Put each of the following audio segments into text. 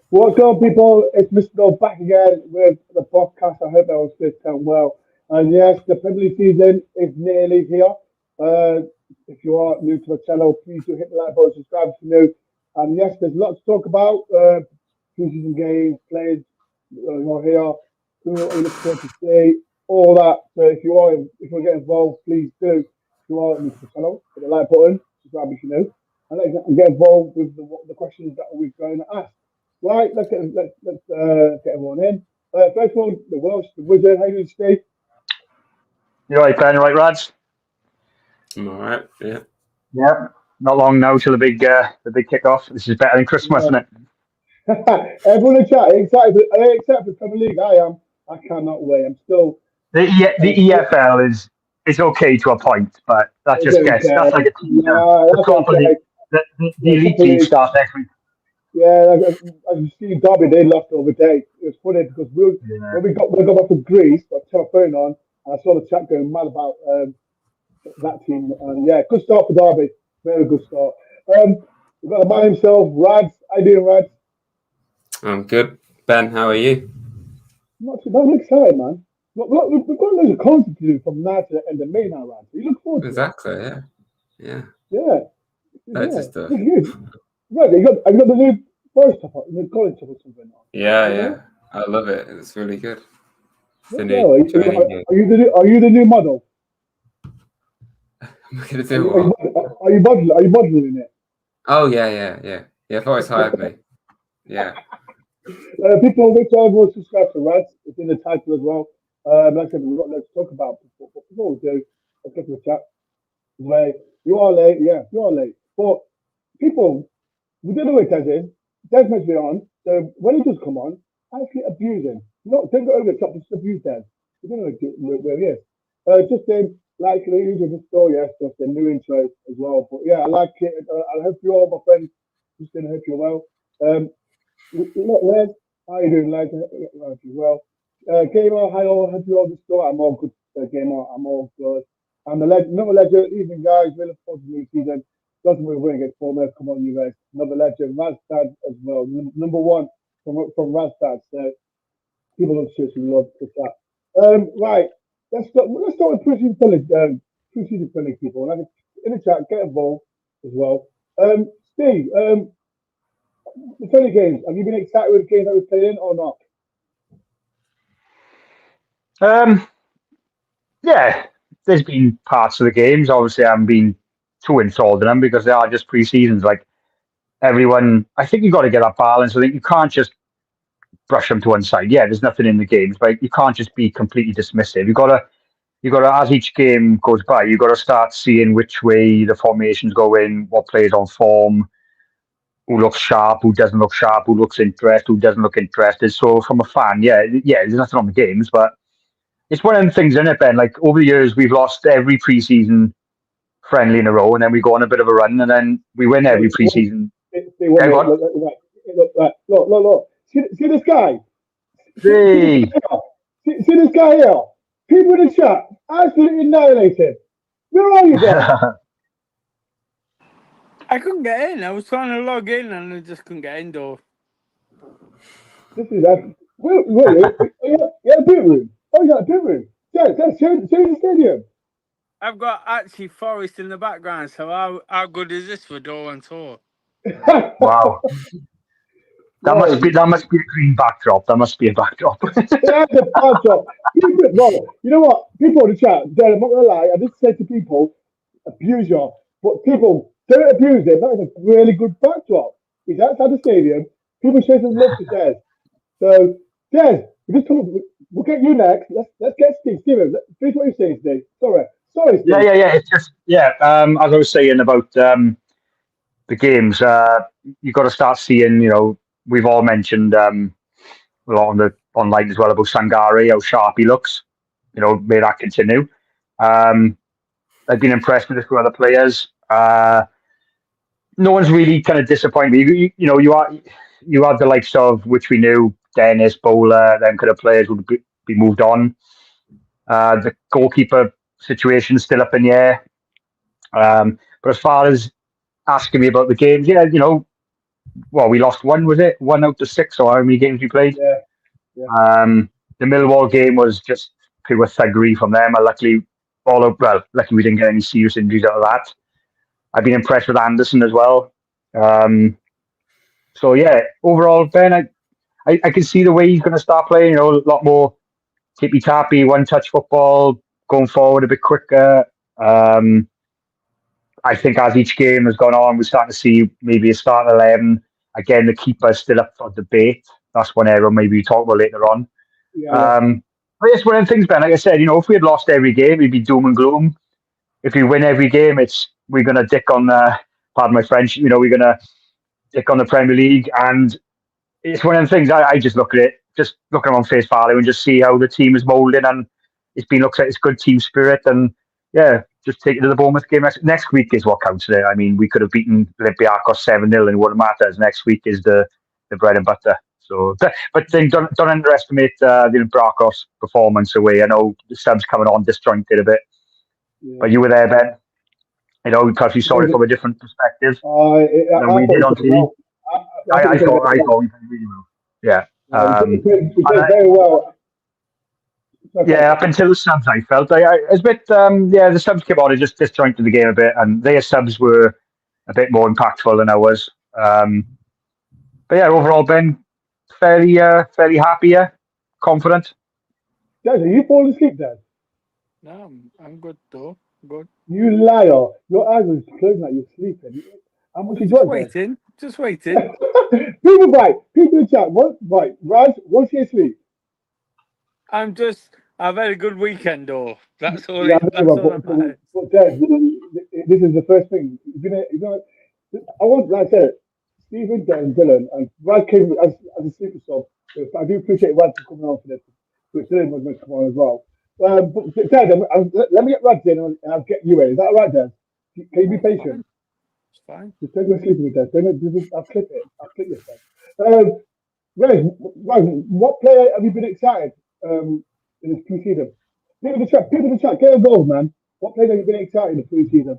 What's up, people? It's Mr. Dore back again with the podcast. I hope that was fit and well. And yes, the Premier League season is nearly here. Uh, if you are new to the channel, please do hit the like button, subscribe if you're new. And yes, there's a lot to talk about. Preseason games, players who are here, who are you looking forward to see, all that. So if you want to get involved, please do. If you are new to the channel, hit the like button, subscribe if you're new, and get involved with the questions that we're going to ask. Right, let's get everyone in. First one, the Welsh, the Wizard. How you doing, Steve? You right, Ben? Right, lads? I'm all right. Yeah. Yeah. Not long now till the big kick-off. This is better than Christmas, isn't it? Everyone in chat, except for Premier League, I am. I cannot wait. I'm still. The EFL is okay to a point, but that just gets that's like a team. The elite league starts next week. Yeah, as you see, Derby, they lost the other day. It was funny because when we got back from Greece, I turned my phone on and I saw the chat going mad about that team. And yeah, good start for Derby. Very good start. We've got the man himself, Rads. How you doing, Rads? I'm good. Ben, how are you? Not too bad. I'm excited, man. We've got loads of content to do from now to the end of May now, Rads. You look forward to exactly, it. Yeah. Loads of stuff. Right, have you got the new Forest top, the college top or something? Yeah. I love it. It's really good. Are you the new model? I'm gonna do what? Are you modeling it? Oh yeah. Forest hired me. Yeah. People, make sure everyone subscribe to Rads. It's in the title as well. Like I said, we've got lots to talk about. Before we do, let's get to the chat. Where you are late, you are late. But people, we don't know where Des is. Des must be on. So when he does come on, actually abuse him. Don't go over the top, just abuse Des. We don't know where he is. Justin, like the usual story, yes, just a new intro as well. But yeah, I like it. I hope you all, my friends, Justin, I hope you're well. Les, how you doing, Les? I hope you're well. Gamer, hi all, hope you all the store. I'm all good, Gamer. I'm all good. I'm the legend, another legend. Evening, guys. Really look forward to the new season. Doesn't really win against Bournemouth. Come on, you guys. Another legend. Rastad as well. Number one from Rastad. So people love seriously love the chat. Right. Let's start with Preseason Premier people. And in the chat, get involved as well. Steve, the Premier games. Have you been excited with the games that we're playing or not? Yeah. There's been parts of the games. Obviously, I haven't been too installed in them because they are just pre-seasons. Like everyone, I think you've got to get that balance. I think you can't just brush them to one side. Yeah, there's nothing in the games, but you can't just be completely dismissive. You've got to, as each game goes by, you've got to start seeing which way the formations go in, what players on form, who looks sharp, who doesn't look sharp, who looks interested, who doesn't look interested. So from a fan, yeah, there's nothing on the games, but it's one of them things, isn't it, Ben? Like over the years, we've lost every pre-season friendly in a row, and then we go on a bit of a run, and then we win every pre-season. Look. See this guy? See this guy here? People in the chat, absolutely annihilated. Where are you, guys? I couldn't get in. I was trying to log in, and I just couldn't get in, though. This is that. Wait, you had a boot room? Oh, you got a boot room? Yeah, show the stadium. I've got actually Forest in the background, so how good is this for DoreOntour? Wow. That must be a green backdrop. That must be a backdrop. That's a backdrop. You know what? People in the chat, I'm not gonna lie, I just said to people, abuse you, but people don't abuse it. That is a really good backdrop. He's outside the stadium. People show some love to Des. So Des, we'll get you next. Let's get Steve. Steven, finish what you're saying, Steve. Sorry, Steve. Yeah. It's just as I was saying about the games, you've got to start seeing. We've all mentioned a lot on the online as well about Sangare, how sharp he looks. May that continue. I've been impressed with this with other players. No one's really kind of disappointed me. You had the likes of, which we knew, Dennis, Bowler, them kind of players would be moved on. The goalkeeper situation is still up in the air. But as far as asking me about the games, we lost one, was it? 1 out of 6, or how many games we played? Yeah. The Millwall game was just pure thuggery from them. Luckily we didn't get any serious injuries out of that. I've been impressed with Anderson as well. So yeah, overall, Ben, I can see the way he's going to start playing. You know, a lot more tippy tappy, one touch football, going forward a bit quicker. I think as each game has gone on, we're starting to see maybe a starting 11. Again, the keeper's still up for debate. That's one area maybe we talk about later on. Yeah. But it's one of the things, Ben. Like I said, you know, if we had lost every game, it'd be doom and gloom. If we win every game, we're gonna dick on pardon my French. You know, we're gonna dick on the Premier League, and it's one of the things I just look at it, just look at them on face value and just see how the team is moulding, and looks like it's good team spirit, and yeah, just take it to the Bournemouth game next week is what counts there. I mean, we could have beaten Olympiacos 7-0 and it wouldn't matter. Next week is the bread and butter. So, but then don't underestimate the Olympiacos performance away. I know the subs coming on disjointed a bit, but you were there, Ben. You know, because you saw it from a different perspective than we did on TV. I thought we played really well. Yeah. We played very well. Yeah, up until the subs, I felt it was a bit. The subs came on and just disjointed the game a bit, and their subs were a bit more impactful than ours. But yeah, overall, Ben, fairly happy, confident. Dad, are you falling asleep, Dad? No, I'm good though. Good. You liar! Your eyes are closing like you're sleeping. How much you got, Dad? Just waiting. People in the chat. What? Right, Raj, what's your sleep? I've had a good weekend, though. That's all. Yeah, That's all about it. But Dad, this is the first thing. I want, like I said, Stephen, Dan, Dylan, and Raj came as a sleeper sub. I do appreciate Raj for coming on for this, which Dylan was going to come on as well. But Dad, let me get Raj in and I'll get you in. Is that all right, Dad? Can you be patient? It's fine. Just take my sleeping with Dad. I'll clip it. I'll clip this, Dad. Raj, what player have you been excited in this pre-season? People in the chat, get involved, man. What player have you been excited in the pre-season?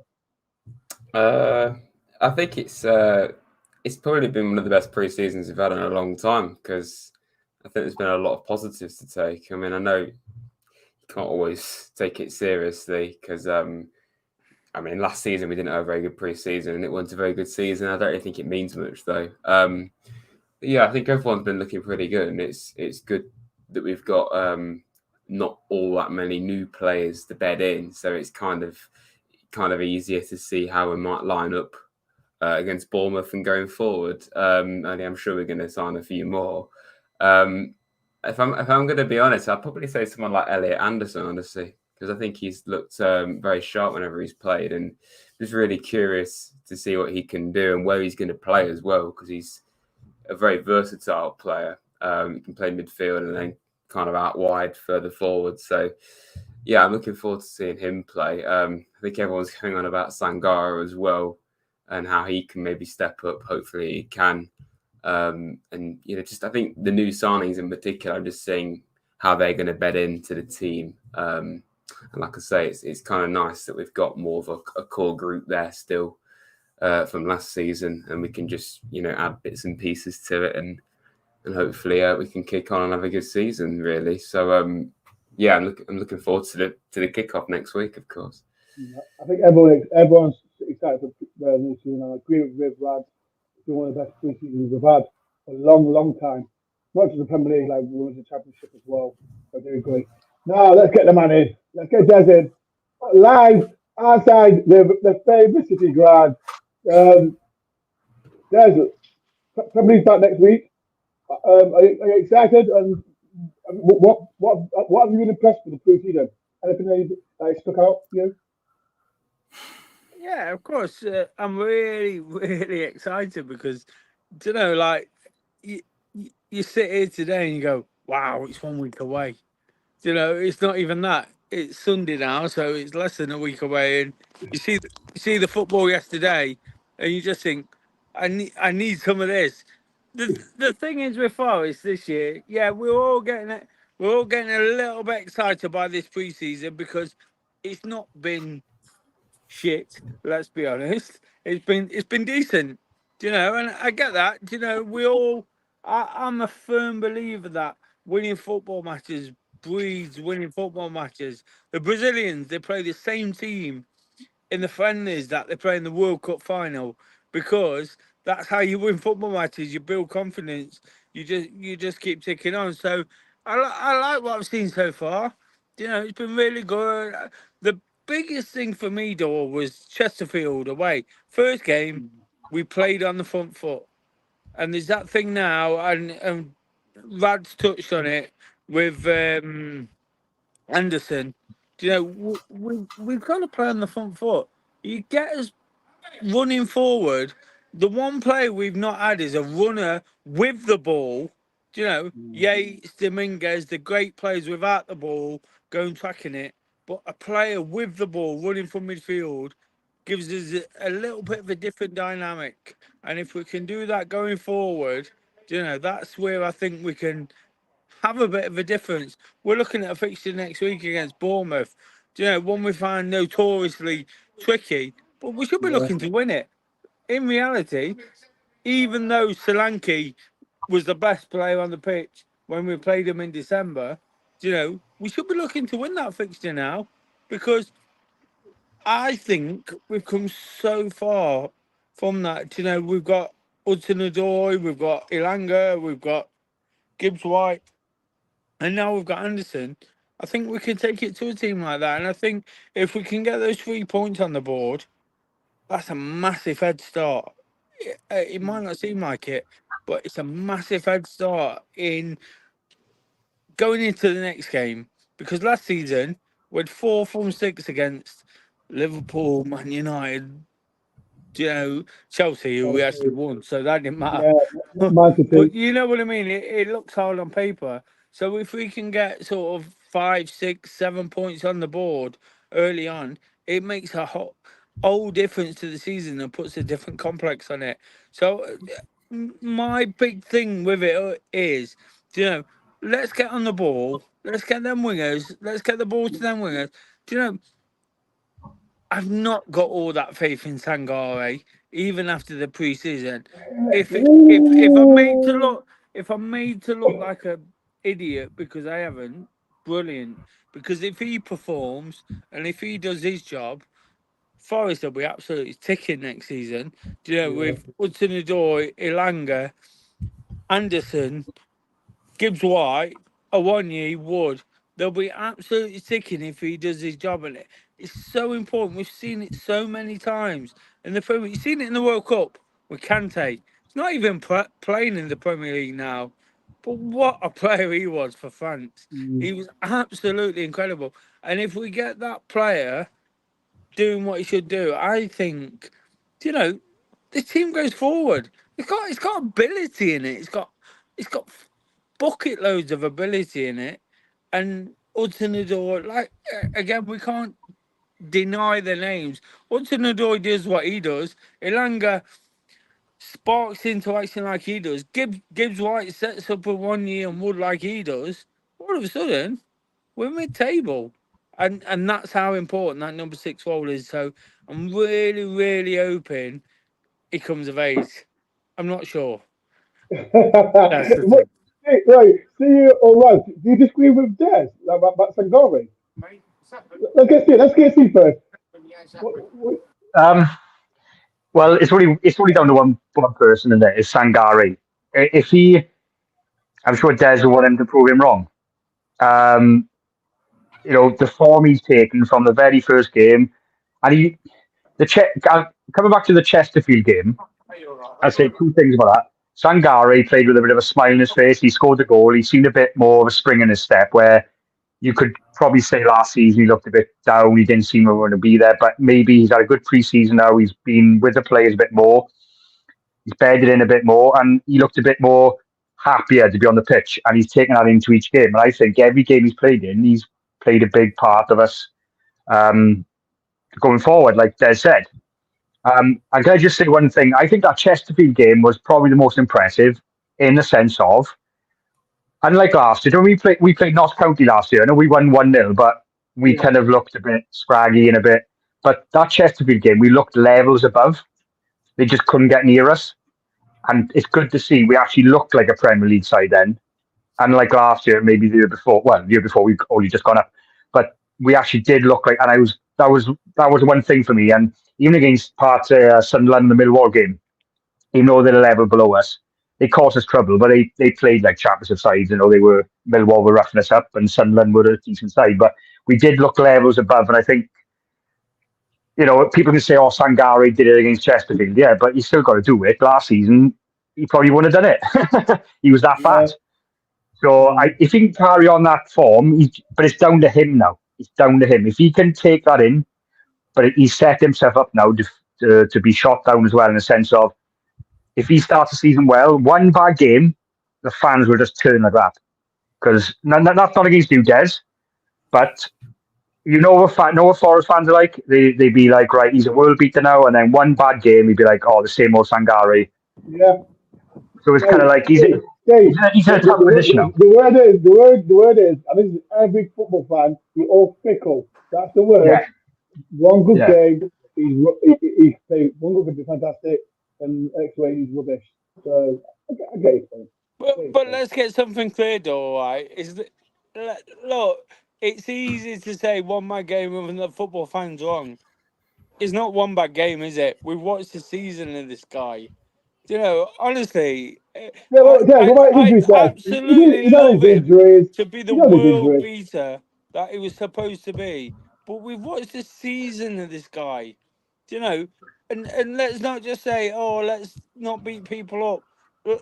I think it's probably been one of the best pre-seasons we've had in a long time, because I think there's been a lot of positives to take. I mean, I know you can't always take it seriously because, I mean, last season we didn't have a very good pre-season and it wasn't a very good season. I don't really think it means much though. Yeah, I think everyone's been looking pretty good, and it's good that we've got not all that many new players to bed in, so it's kind of easier to see how we might line up against Bournemouth and going forward. And I'm sure we're going to sign a few more. If I'm going to be honest, I'd probably say someone like Elliot Anderson, honestly, because I think he's looked very sharp whenever he's played, and just really curious to see what he can do and where he's going to play as well, because he's a very versatile player. He can play midfield and then kind of out wide, further forward. So, yeah, I'm looking forward to seeing him play. I think everyone's going on about Sangara as well and how he can maybe step up. Hopefully he can. And, you know, just I think the new signings in particular, I'm just seeing how they're going to bed into the team. And like I say, it's kind of nice that we've got more of a core group there still from last season, and we can just, you know, add bits and pieces to it, and hopefully we can kick on and have a good season, really. So, yeah, I'm looking forward to the kickoff next week, of course. Yeah, I think everyone's excited for the new season. I agree with Rad. It's been one of the best pre-seasons we've had for a long, long time. Not just the Premier League, like we won the Championship as well. They're doing great. Now let's get the man in. Let's get Des in live outside the famous City ground. Des, Premier League's back next week. Are you excited? And what have you been impressed with the pre-season? Anything that stuck out to you? Yeah, of course. I'm really, really excited because, you know, like you sit here today and you go, "Wow, it's 1 week away." You know, it's not even that. It's Sunday now, so it's less than a week away. And you see the football yesterday, and you just think, I need some of this. The thing is with Forest this year, yeah, we're all getting a little bit excited by this preseason because it's not been shit. Let's be honest. It's been decent. And I get that. I'm a firm believer that winning football matches breeds winning football matches. The Brazilians, they play the same team in the friendlies that they play in the World Cup final because that's how you win football matches. You build confidence. You just keep ticking on. So I like what I've seen so far. It's been really good. The biggest thing for me, Dore, was Chesterfield away. First game, we played on the front foot, and there's that thing now, and Rad's touched on it with Anderson. We've got to play on the front foot. You get us running forward. The one player we've not had is a runner with the ball. Yates, Dominguez, the great players without the ball, going tracking it. But a player with the ball running from midfield gives us a little bit of a different dynamic. And if we can do that going forward, that's where I think we can have a bit of a difference. We're looking at a fixture next week against Bournemouth. One we find notoriously tricky, but we should be looking to win it. In reality, even though Solanke was the best player on the pitch when we played him in December, we should be looking to win that fixture now, because I think we've come so far from that. We've got Hudson-Odoi, we've got Ilanga, we've got Gibbs-White, and now we've got Anderson. I think we can take it to a team like that. And I think if we can get those 3 points on the board, that's a massive head start. It might not seem like it, but it's a massive head start in going into the next game. Because last season, we had 4 from 6 against Liverpool, Man United, Chelsea, who we actually won. So that didn't matter. But you know what I mean? It looks hard on paper. So if we can get sort of 5, 6, 7 points on the board early on, it makes a whole difference to the season and puts a different complex on it. So my big thing with it is, let's get on the ball. Let's get them wingers. Let's get the ball to them wingers. I've not got all that faith in Sangare, even after the preseason. If I'm made to look like a idiot because I haven't, brilliant. Because if he performs and if he does his job, Forest will be absolutely ticking next season. With Hudson-Odoi, Ilanga, Anderson, Gibbs-White, Awonyi, Wood, they'll be absolutely ticking if he does his job. And it's so important. We've seen it so many times in the Premier League. You've seen it in the World Cup with Kante. He's not even playing in the Premier League now. But what a player he was for France. He was absolutely incredible. And if we get that player doing what he should do, I think, the team goes forward. It's got ability in it. It's got bucket loads of ability in it. And Hudson-Odoi, again, we can't deny the names. Hudson-Odoi does what he does. Ilanga sparks into action like he does. Gibbs-White sets up a 1 year and Wood like he does. All of a sudden, we're mid-table. And that's how important that number 6 role is. So I'm really, really hoping he comes of age. I'm not sure. That's the thing. Hey, right, see, all right. Do you disagree with Des about Sangare? Let's get see first. Well, it's only down to one person in there. Is Sangare. If I'm sure Des will want him to prove him wrong. The form he's taken from the very first game, and coming back to the Chesterfield game, I'll say 2 things about that. Sangare played with a bit of a smile on his face. He scored the goal. He seemed a bit more of a spring in his step, where you could probably say last season he looked a bit down. He didn't seem to want to be there, but maybe he's had a good pre-season now. He's been with the players a bit more. He's bedded in a bit more, and he looked a bit more happier to be on the pitch, and he's taken that into each game. And I think every game he's played in, he's played a big part of us going forward, like Des said. And can I just say one thing? I think that Chesterfield game was probably the most impressive in the sense of, unlike last year, we played Notts County last year. I know we won 1-0, but we kind of looked a bit scraggy and a bit. But that Chesterfield game, we looked levels above. They just couldn't get near us. and it's good to see we actually looked like a Premier League side then. And like last year, maybe the year before we've only just gone up, but we actually did look like, and that was one thing for me. And even against parts of Sunderland, the Millwall game, even though they're a level below us, they caused us trouble. But they played like championship sides. Millwall were roughing us up, and Sunderland were a decent side. But we did look levels above, and I think people can say, "Oh, Sangare did it against Chesterfield." Yeah, but you still got to do it. Last season, he probably wouldn't have done it. He was that fat. So if he can carry on that form, but it's down to him now. It's down to him. If he can take that in, but he's set himself up now to be shot down as well, in the sense of, if he starts the season well, one bad game, the fans will just turn like that. Because that's not against you, Des, but what Forest fans are like. They'd be like, right, he's a world beater now, and then one bad game, he'd be like, oh, the same old Sangare. Yeah. So it's kind of like he's in a tough position now. The word is, I think every football fan, we're all fickle. That's the word. Yeah. One good game, he's playing. One good game be fantastic, and next way he's rubbish. So I get it. But let's get something clear, though, right? Look, it's easy to say one bad game when the football fans wrong. It's not one bad game, is it? We've watched the season of this guy. Honestly, I absolutely love him to be the world beater that he was supposed to be. But we've watched the season of this guy, and let's not just say, oh, let's not beat people up.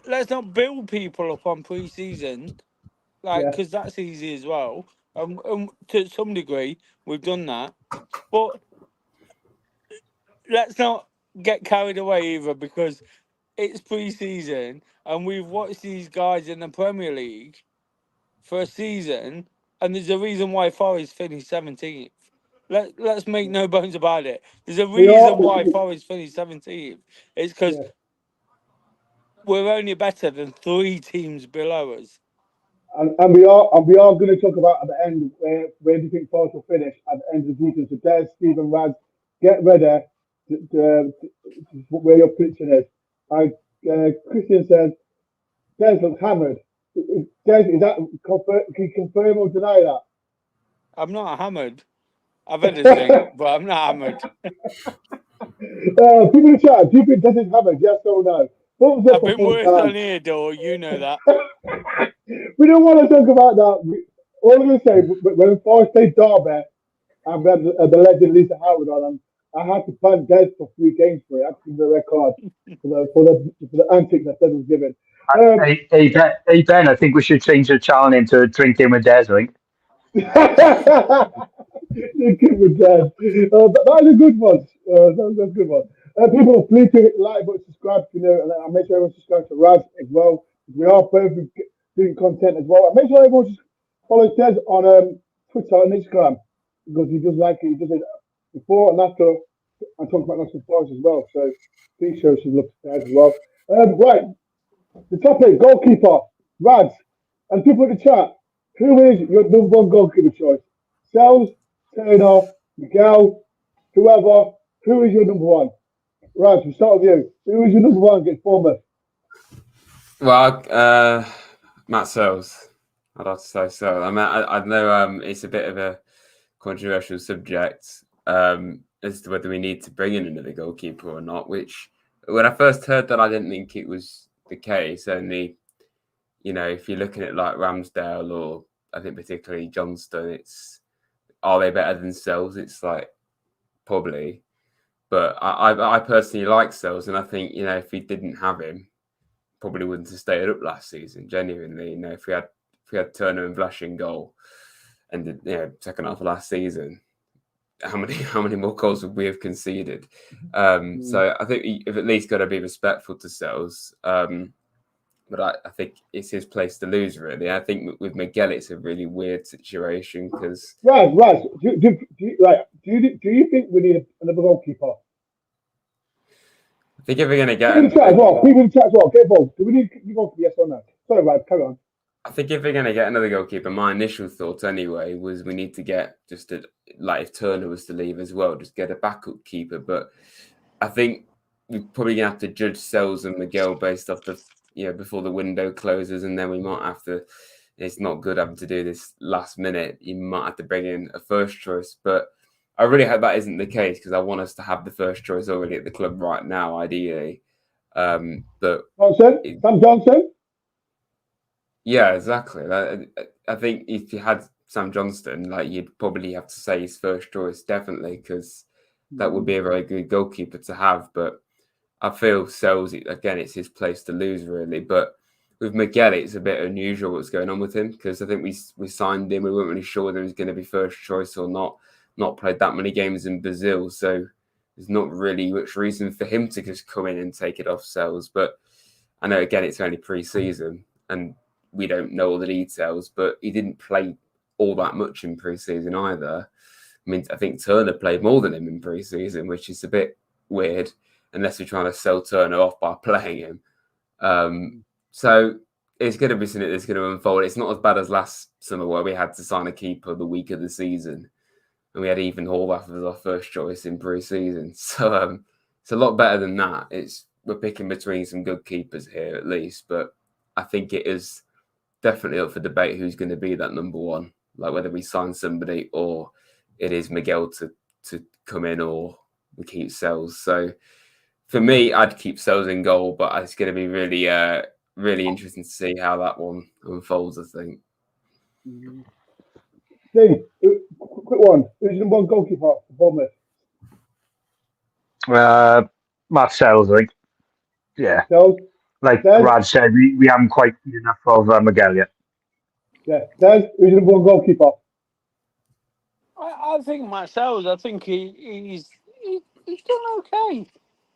Let's not build people up on pre-season, because that's easy as well. To some degree, we've done that. But let's not get carried away either, because it's pre-season and we've watched these guys in the Premier League for a season, and there's a reason why Forest finished 17th. Let's make no bones about it. There's a reason why Forest finished 17th. It's because we're only better than 3 teams below us. And we are going to talk about at the end where do you think Forest will finish at the end of the season. So Des, Stephen, Raz, get ready to where your prediction is. Christian says Des looks hammered. Des, is that can you confirm or deny that? I'm not hammered. I've had a drink, but I'm not hammered. People in the chat, do you think Des is hammered? Yes or no? I've been worse on here, Dore. You know that. We don't want to talk about that. All I'm going to say, when Forest played Derby, I've had the legend Lisa Howard on, and I had to ban Des for 3 games for it. I had to give the record for the antics that Des was given. Hey Ben, I think we should change the channel name to Drinking with Des, I think. Drinking with Des. That was a good one. That was a good one. People, please hit like button, subscribe, and I'll make sure everyone subscribes to Raz as well. We are both doing content as well. And make sure everyone just follows Des on Twitter and Instagram, because he does like it. He does it before and after. I talk about Nottingham Forest as well, so please show some love to Des as well. Right, the topic: goalkeeper, Raz, and people in the chat. Who is your number 1 goalkeeper choice? Sells, Turner, Miguel, whoever. Who is your number 1? Raz, we'll start with you. Who is your number 1 against Bournemouth? Well, Matt Sells. I'd have to say so. I mean, I know it's a bit of a controversial subject as to whether we need to bring in another goalkeeper or not, which when I first heard that, I didn't think it was the case. Only, if you're looking at like Ramsdale or I think particularly Johnston, are they better than Sells? It's like probably. But I personally like Sells, and I think, if we didn't have him, probably wouldn't have stayed up last season, genuinely. If we had Turner and Vlash in goal and the second half of last season, how many more goals would we have conceded? So I think you've at least got to be respectful to Sells. But I think it's his place to lose, really. I think with Miguel, it's a really weird situation because. Raz, do you think we need another goalkeeper? I think if we're going to get. People in the chat as well. Get involved. Do we need a goalkeeper? Yes or no? Sorry, Raz, carry on. I think if we're going to get another goalkeeper, my initial thought anyway was we need to get if Turner was to leave as well, just get a backup keeper. But I think we're probably gonna have to judge Sells and Miguel based off the before the window closes, and then we might have to. It's not good having to do this last minute. You might have to bring in a first choice, but I really hope that isn't the case because I want us to have the first choice already at the club right now, ideally. But Sam Johnson. Yeah, exactly. I think if you had Sam Johnston, like you'd probably have to say his first choice, definitely, because that would be a very good goalkeeper to have. But I feel Sells, again, it's his place to lose, really. But with Miguel, it's a bit unusual what's going on with him because I think we signed him. We weren't really sure whether he was going to be first choice or not. Not played that many games in Brazil, so there's not really much reason for him to just come in and take it off Sells. But I know, again, it's only pre-season and we don't know all the details, but he didn't play all that much in pre-season either. I mean, I think Turner played more than him in pre-season, which is a bit weird, unless we're trying to sell Turner off by playing him. So it's going to be something that's going to unfold. It's not as bad as last summer where we had to sign a keeper the week of the season, and we had Ethan Horvath as our first choice in pre-season. So it's a lot better than that. We're picking between some good keepers here at least, but I think it is definitely up for debate who's going to be that number one, like whether we sign somebody or it is Miguel to come in or we keep Sells. So for me, I'd keep Sells in goal, but it's going to be really, really interesting to see how that one unfolds, I think. Steve, quick one. Who's the number one goalkeeper for Bournemouth? Matt Sells, I think. Yeah. Sells? Like Des? Brad said, we haven't quite seen enough of Miguel yet. Yeah. Des, who's the number one goalkeeper? I think myself. I think he's done okay.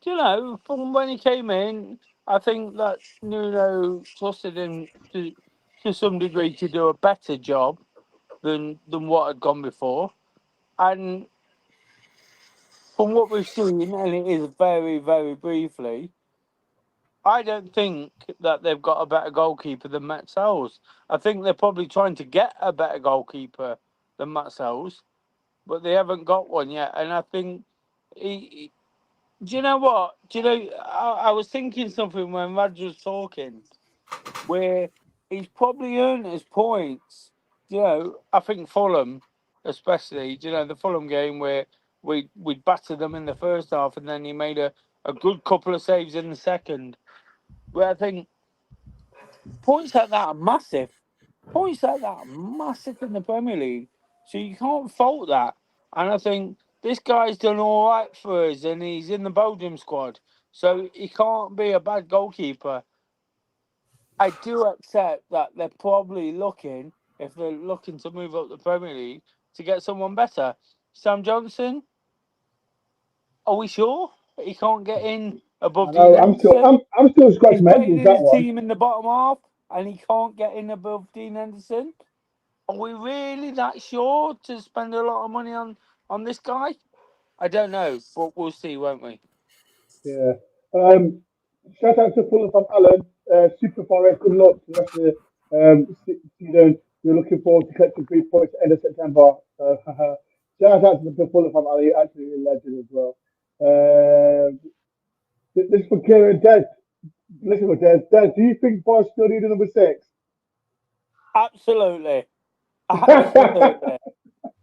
You know, from when he came in, I think that Nuno trusted him to some degree to do a better job than what had gone before. And from what we've seen, and it is very, very briefly, I don't think that they've got a better goalkeeper than Matt Sells. I think they're probably trying to get a better goalkeeper than Matt Sells, but they haven't got one yet. And I think, do you know what? Do you know, I was thinking something when Raj was talking, where he's probably earned his points. You know, I think Fulham, especially, you know, the Fulham game where we battered them in the first half and then he made a good couple of saves in the second. Where I think points like that are massive. Points like that are massive in the Premier League. So you can't fault that. And I think this guy's done all right for us and he's in the Belgium squad. So he can't be a bad goalkeeper. I do accept that they're probably looking, if they're looking to move up the Premier League, to get someone better. Sam Johnson, are we sure he can't get in above Dean Henderson? I'm still scratching my head He's with that his one. team in the bottom half and he can't get in above Dean Henderson. Are we really that sure to spend a lot of money on this guy? I don't know, but we'll see, won't we? Yeah. Shout out to Fulham from Alan. Super Forest, good luck to the rest of the season. We're looking forward to collecting 3 points at the end of September. Shout out to the Fulham from Ali, actually a legend as well. This is for Kieran Des. Listen for Des. Des, do you think Boss still need a number 6? Absolutely. Absolutely.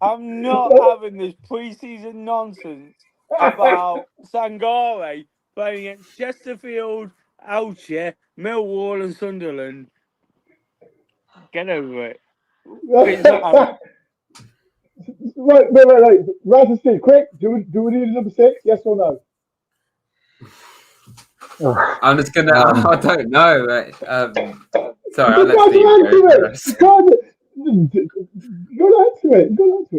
I'm not having this pre-season nonsense about Sangare playing against Chesterfield, Elche, Millwall and Sunderland. Get over it. Right. Raz and Steve, quick. Do we need a number 6? Yes or no? I'm just gonna. I don't know. Sorry, I'll let Steve go. You gotta answer it.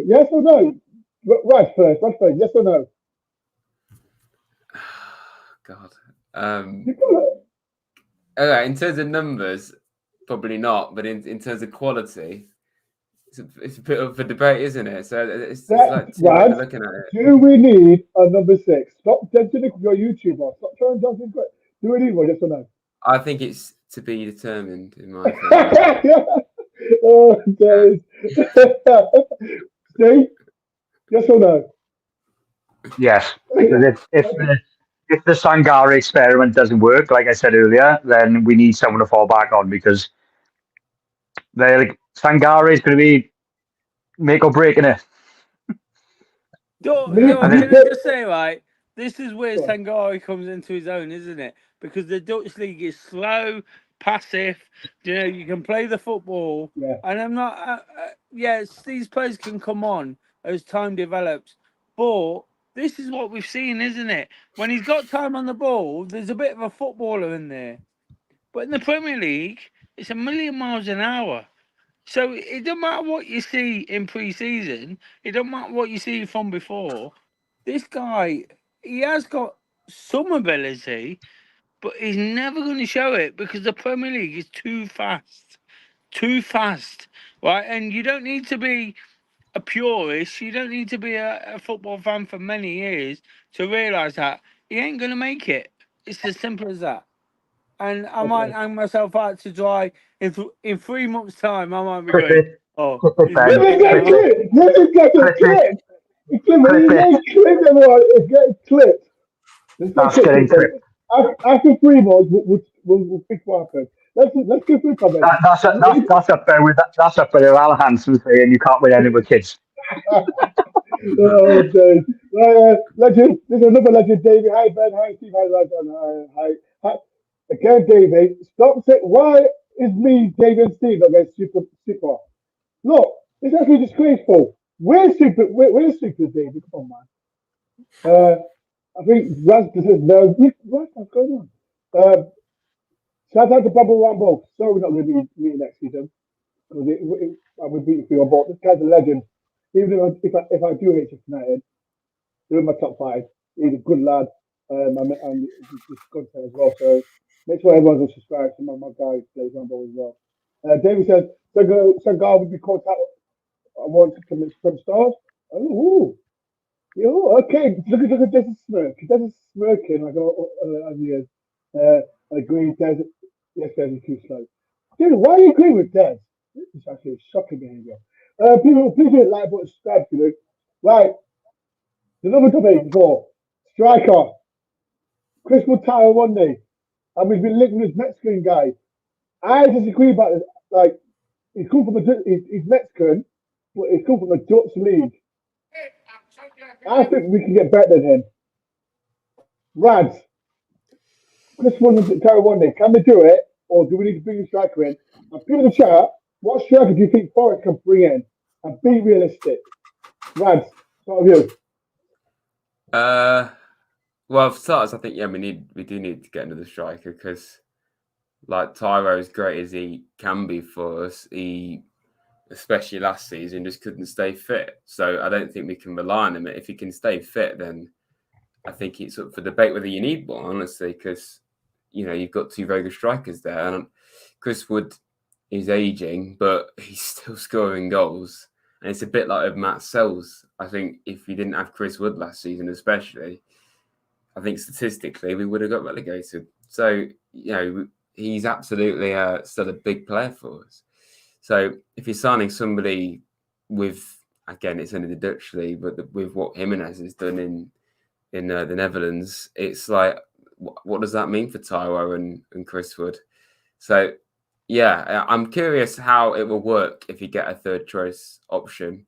Yes or no? Right first. Yes or no? God. Okay, in terms of numbers, probably not. But in terms of quality, it's a bit of a debate, isn't it? So it's like two ways of looking at it. Do we need a number 6? Stop judging your YouTuber. Stop trying to judge it. Do we need one? Yes or no? I think it's to be determined, in my opinion. Oh, Dave. Steve? Yes or no? Yes. If if the Sangare experiment doesn't work, like I said earlier, then we need someone to fall back on because they're like Sangare is going to be make or break in it. Can Me- And I this, just say, right, this is where Go on. Sangari comes into his own, isn't it? Because the Dutch league is slow, passive. You can play the football, Yeah. and I'm not. Yes, these players can come on as time develops, but this is what we've seen, isn't it? When he's got time on the ball, there's a bit of a footballer in there. But in the Premier League, it's a million miles an hour. So it doesn't matter what you see in pre-season. It doesn't matter what you see from before. This guy, he has got some ability, but he's never going to show it because the Premier League is too fast, right? And you don't need to be a purist. You don't need to be a football fan for many years to realise that he ain't going to make it. It's as simple as that. And I might Okay. hang myself out to dry in 3 months' time. I might be clip going, it, oh, clip it, he's Let Ben. me making get it. clipped. Let me get Clip it, clipped. Clip clip it. it. Get clipped, everyone. It's getting clipped. Let's That's get getting clipped. clipped. After 3 months, we'll fix what happened. Let's go through comments. That's up there with that's up there with Al Hansen saying you can't win anything with kids. Oh, dude. Legend. There's another legend, David. Hi, Ben. Hi, Steve. Hi, Ryan. Hi. Again, David. Stop saying, why is me, David, and Steve against super? Look, it's actually disgraceful. We're super, David. Come on, man. I think Raz says no. What's going on? Shout out to Bubble Rambo. Sorry, we're not going to be meeting next season because I would beat you for your ball. This guy's a legend. Even if I do hate United, they're in my top five. He's a good lad, and he's content as well. So make sure everyone will subscribe to my guy plays Rambo as well. David says Sangar would be caught out. I want to commit some stars. Oh, yo, okay. Look at Des smirk. Des is smirking like as he is. I agree. Des, yes, Des is too slow. Dude, why are you agreeing with Des? This is actually shocking behavior. People, please hit like button, subscribe to it. Right, the number debate before striker Chris Mutara one day, and we've been linked with this Mexican guy. I disagree about this. Like, he's come from he's Mexican, but he's come from the Dutch league. I think we can get better than him. Rads, Chris Mutara one day, can we do it, or do we need to bring a striker in? And people in the chat, what striker do you think Forest can bring in? And be realistic. Rads, start with you. Well, for starters, I think we do need to get another striker because, like, Tyro, as great as he can be for us, he, especially last season, just couldn't stay fit. So I don't think we can rely on him. If he can stay fit, then I think it's up for debate whether you need one, honestly, because you've got two very good strikers there, and Chris Wood is aging, but he's still scoring goals. And it's a bit like with Matt Sells. I think if you didn't have Chris Wood last season, especially, I think statistically we would have got relegated. So, he's absolutely still a big player for us. So if you're signing somebody with, again, it's only the Dutch league, but with what Jimenez has done in the Netherlands, it's like, what does that mean for Taiwo and Chris Wood? So, yeah, I'm curious how it will work if you get a third choice option.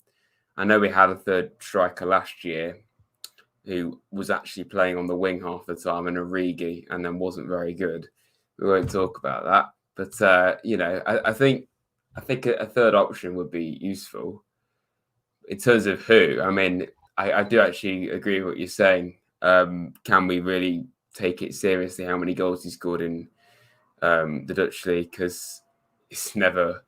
I know we had a third striker last year who was actually playing on the wing half the time in Origi and then wasn't very good. We won't talk about that. But, I think a third option would be useful. In terms of who, I mean, I do actually agree with what you're saying. Can we really take it seriously how many goals he scored in the Dutch league? Because it's never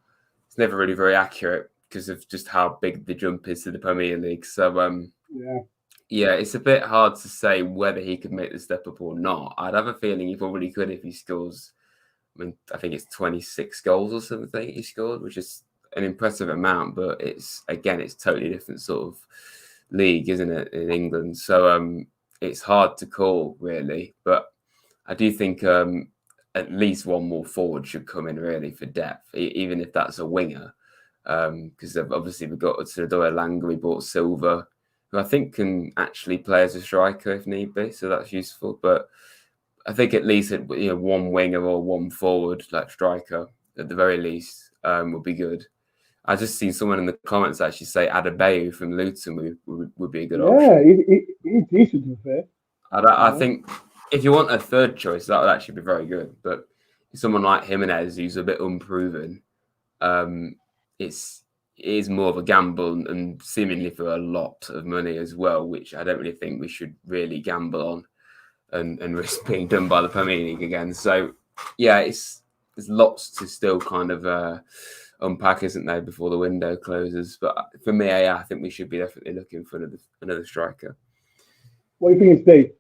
really very accurate because of just how big the jump is to the Premier League. So, yeah, it's a bit hard to say whether he could make the step up or not. I'd have a feeling he probably could if he scores. I think it's 26 goals or something he scored, which is an impressive amount, but it's totally different sort of league, isn't it, in England? So it's hard to call really, but I do think at least one more forward should come in really for depth, even if that's a winger, because obviously we've got Dore Lang, we bought Silva, who I think can actually play as a striker if need be, so that's useful. But I think at least one winger or one forward, like striker, at the very least, would be good. I just seen someone in the comments actually say Adebayo from Luton would be a good option. Yeah, he's decent, to be fair. I think if you want a third choice, that would actually be very good. But someone like Jimenez, who's a bit unproven, it is more of a gamble and seemingly for a lot of money as well, which I don't really think we should really gamble on and risk being done by the Premier League again. So, yeah, there's lots to still kind of unpack, isn't there, before the window closes? But for me, I think we should be definitely looking for another striker. What do you think, Steve?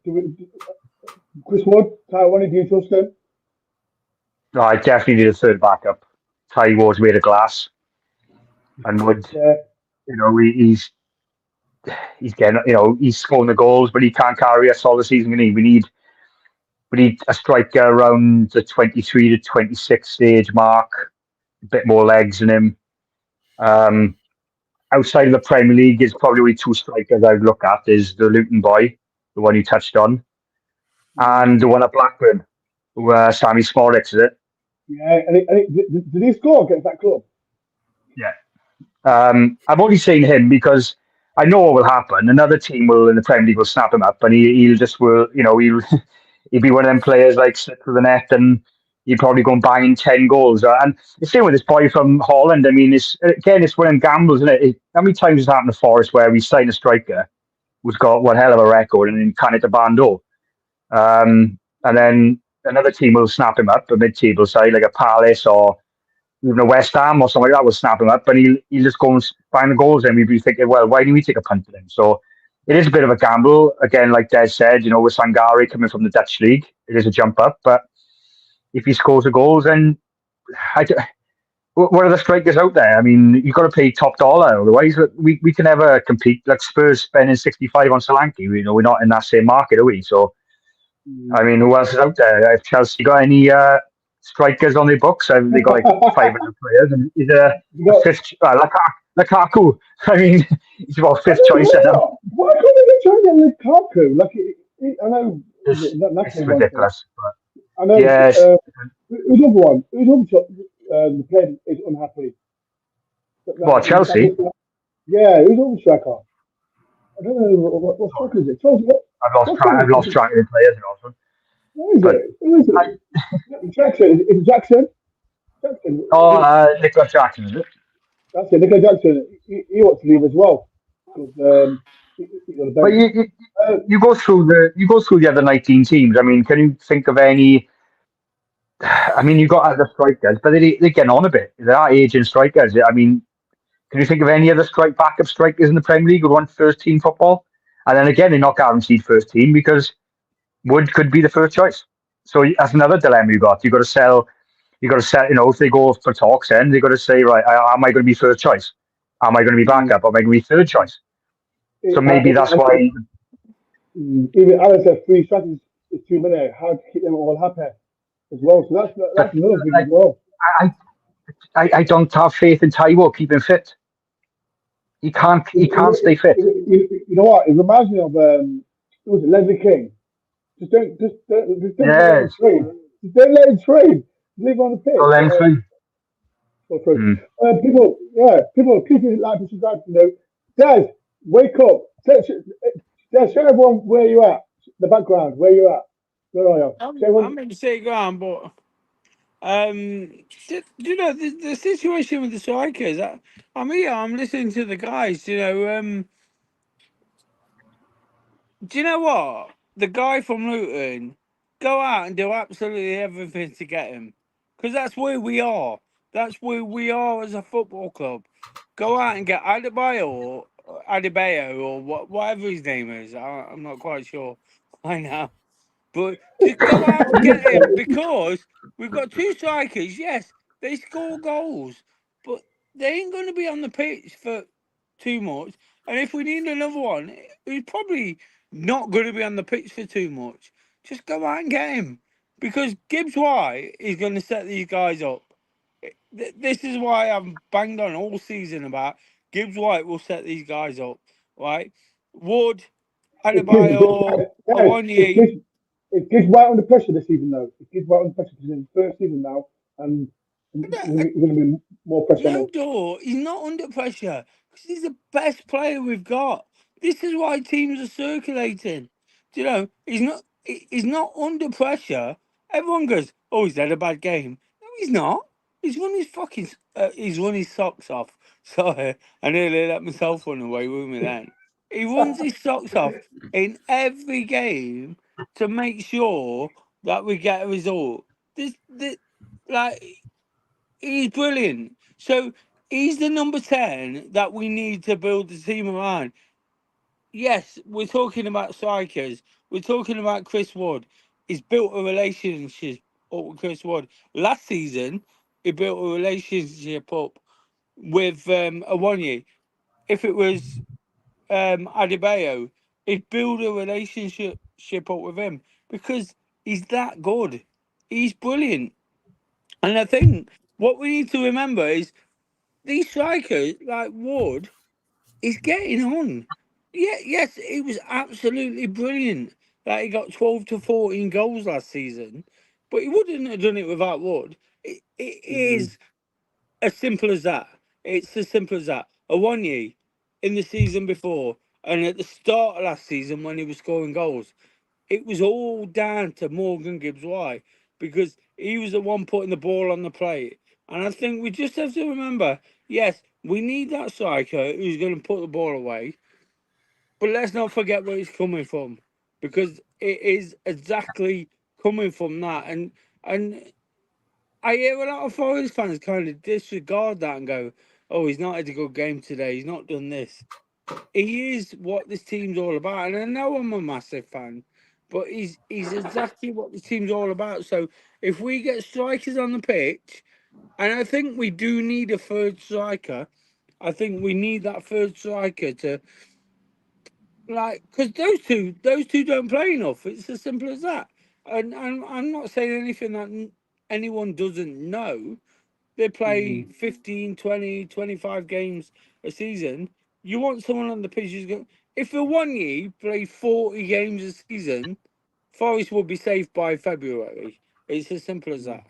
Chris Wood, Ty, do you trust him? No, I definitely need a third backup. Ty Ward's made of glass, and Wood, he's getting, he's scoring the goals, but he can't carry us all the season. We need a striker around the 23 to 26 stage mark, a bit more legs in him. Outside of the Premier League, is probably only two strikers I'd look at. Is the Luton boy, the one you touched on, and the one at Blackburn, Sammy Smolix, is it? Yeah, did he score against that club? Yeah. I'm only saying him because I know what will happen. Another team in the Premier League will snap him up, and he'll be one of them players like slip through the net, and he'll probably go and bang in 10 goals. And the same with this boy from Holland. I mean, it's one of them gambles, isn't it? How many times has happened to Forest where we sign a striker who's got one hell of a record and then can it to Ben Dore? And then another team will snap him up, a mid-table side like a Palace or even a West Ham or something like that will snap him up, and he'll just go and bang the goals, and we'd be thinking, well, why didn't we take a punt at him? So it is a bit of a gamble. Again, like Des said, with Sangare coming from the Dutch league, it is a jump up. But if he scores the goals, then what are the strikers out there? I mean, you've got to pay top dollar, otherwise we can never compete. Like Spurs spending 65 on Solanke, we're not in that same market, are we? So, I mean, who else is out there? Have Chelsea got any strikers on their books? They got like 500 players, and he's a fifth. Lukaku. I mean, he's about fifth choice. Why can't they try to get Lukaku? I know it's ridiculous. But I know. Yes. Who's the other one? The player is unhappy. Chelsea? Yeah, who's the other striker? I don't know what striker is it. Chelsea. I've lost track of the players also. Who is it? Jackson. Is it Jackson? Jackson. Oh, Nicholas Jackson, is it? That's it. Nicholas Jackson. He ought to leave as well. But you go through the other 19 teams. I mean, can you think of any? I mean, you got other strikers, but they're getting on a bit. They are aging strikers. I mean, can you think of any other backup strikers in the Premier League who want first team football? And then again, they're not guaranteed first team because Wood could be the first choice. So that's another dilemma you got. You got to sell. If they go for talks, then they got to say, right, am I going to be first choice? Am I going to be backup? Am I going to be third choice? So maybe that's why. Even Alex said 3 strikers is too many. How to keep them all happy as well. So that's another thing as well. I don't have faith in Taiwo keeping fit. He can't stay fit. You know what? It reminds me of who was it, Leslie King. Just don't let him train. Just don't let him train. Leave on the pitch. Let him train. People keep it like this is like, Des, wake up. Des, show everyone where you at. The background, where you at. Where are you? I'm in the same ground, but the situation with the strikers? I'm here. I'm listening to the guys. Do you know what? The guy from Luton, go out and do absolutely everything to get him, because that's where we are. That's where we are as a football club. Go out and get Adebayo or whatever his name is. I'm not quite sure right now. But just go out and get him, because we've got 2 strikers. Yes, they score goals, but they ain't going to be on the pitch for too much. And if we need another one, he's probably not going to be on the pitch for too much. Just go out and get him, because Gibbs White is going to set these guys up. This is why I've banged on all season about Gibbs White will set these guys up, right? Wood, Adebayo, Awoniyi. It gives right under pressure this season, though. It gives right under pressure because it's his first season now, and there's going to be more pressure on No, him. Dore, he's not under pressure because he's the best player we've got. This is why teams are circulating. Do you know, he's not under pressure. Everyone goes, oh, he's had a bad game. No, he's not. He's run his fucking, he's run his socks off. Sorry, I nearly let myself run away with me then. He runs his socks off in every game to make sure that we get a result. This like, he's brilliant. So he's the number 10 that we need to build the team around. Yes, we're talking about strikers. We're talking about Chris Wood. He's built a relationship up with Chris Wood. Last season, he built a relationship up with Awoniyi. If it was Adebayo, he'd build a relationship up with him because he's that good. He's brilliant. And I think what we need to remember is these strikers like Wood is getting on. Yeah, yes, he was absolutely brilliant. Like he got 12 to 14 goals last season, but he wouldn't have done it without Wood. It is as simple as that. It's as simple as that. Awoniyi in the season before and at the start of last season when he was scoring goals, it was all down to Morgan Gibbs White because he was the one putting the ball on the plate. And I think we just have to remember, yes, we need that striker who's going to put the ball away, but let's not forget where he's coming from because it is exactly coming from that. And I hear a lot of Forest fans kind of disregard that and go, "Oh, he's not had a good game today. He's not done this." He is what this team's all about, and I know I'm a massive fan, but he's exactly what the team's all about. So if we get strikers on the pitch, and I think we do need a third striker, I think we need that third striker to because those two don't play enough. It's as simple as that. And I'm not saying anything that anyone doesn't know. They play 15, 20, 25 games a season. You want someone on the pitch who's going. If a 1 year play 40 games a season, Forest will be safe by February. It's as simple as that.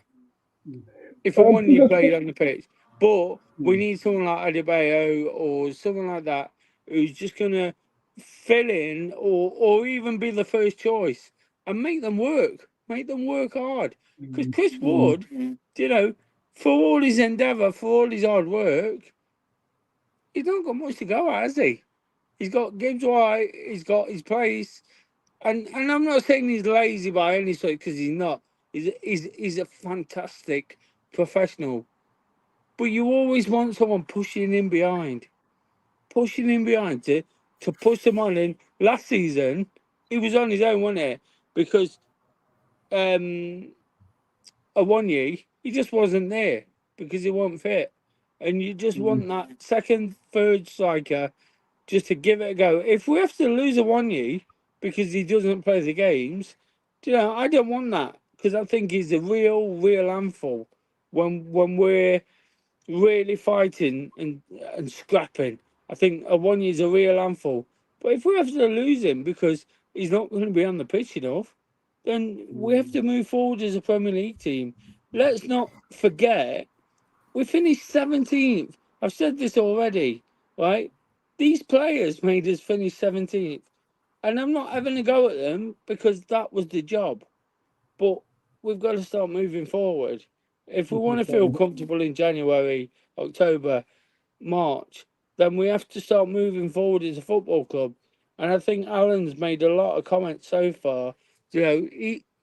If a 1 year played on the pitch, but we need someone like Adebayo or someone like that who's just gonna fill in or even be the first choice and make them work hard. Because Chris Wood, you know, for all his endeavour, for all his hard work, he's not got much to go at, has he? He's got Gibbs White, he's got his place, and I'm not saying he's lazy by any sort because he's not. He's a fantastic professional, but you always want someone pushing in behind to push them on in. Last season, he was on his own, wasn't it? Because a 1 year, he just wasn't there because he wasn't fit. And you just want that second, third striker just to give it a go. If we have to lose a 1 year because he doesn't play the games, you know, I don't want that because I think he's a real handful when we're really fighting and scrapping. I think a 1 year's a real handful. But if we have to lose him because he's not going to be on the pitch enough, then we have to move forward as a Premier League team. Let's not forget, we finished 17th. I've said this already, right? These players made us finish 17th. And I'm not having a go at them because that was the job. But we've got to start moving forward. If we want to feel comfortable in January, October, March, then we have to start moving forward as a football club. And I think Alan's made a lot of comments so far. You know,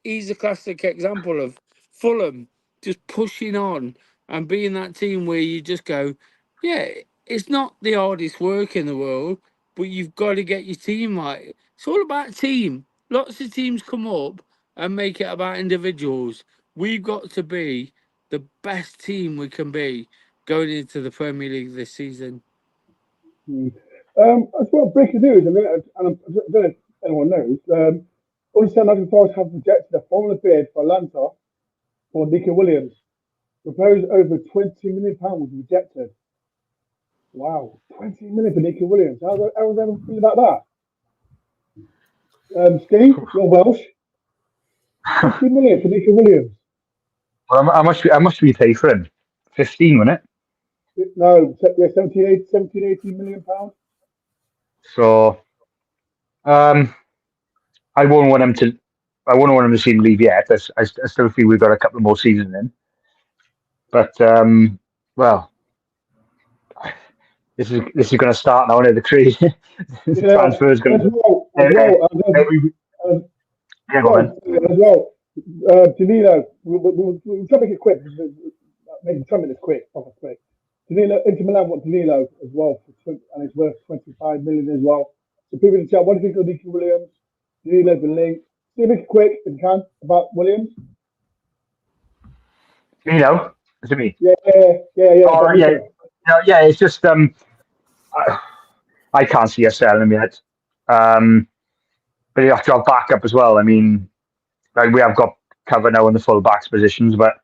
he's a classic example of Fulham just pushing on and being that team where you just go, yeah, it's not the hardest work in the world, but you've got to get your team right. It's all about team. Lots of teams come up and make it about individuals. We've got to be the best team we can be going into the Premier League this season. As well, breaking news, and I don't know if anyone knows, understand Nottingham Forest have rejected a formal bid for Atlanta for Nicky Williams. Proposed over £20 million was rejected. Wow, £20 million for Nicky Williams. How was everyone feeling about that? Steve, you're Welsh. 50 million for Nico Williams. Well, how much do we pay for him? 15, wasn't it? No, yeah, 17, 18 million pounds. So, I wouldn't want him to. I wouldn't want him to see him leave yet. I still feel we've got a couple more seasons in. But well, this is going to start now. The crazy transfer is going to. As well, Danilo, we'll try to make it quick. Maybe 10 minutes quick, proper quick. Danilo, Inter Milan want Danilo as well, and it's worth 25 million as well. So people in the chat, what do you think of Nico Williams? Danilo's been linked. See, make it quick if you can about Williams. Danilo, is it me? Yeah. Oh, yeah. It's just I can't see us selling him yet. But you have to have backup as well. I mean, like we have got cover now in the full backs positions, but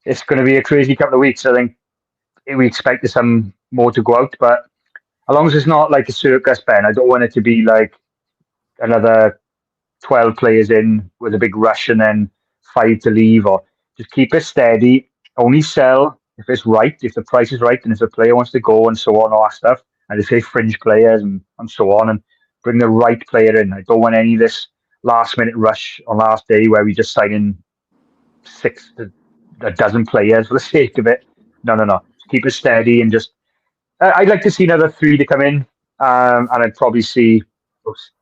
it's going to be a crazy couple of weeks. I think we expect some more to go out, but as long as it's not like a circus, Ben, I don't want it to be like another 12 players in with a big rush and then 5 to leave, or just keep it steady. Only sell if it's right, if the price is right, and if the player wants to go and so on, all that stuff. And if they fringe players and so on, and bring the right player in. I don't want any of this last minute rush on last day where we just sign in 6 to a dozen players for the sake of it. No. Just keep it steady and just. I'd like to see another 3 to come in, and I'd probably see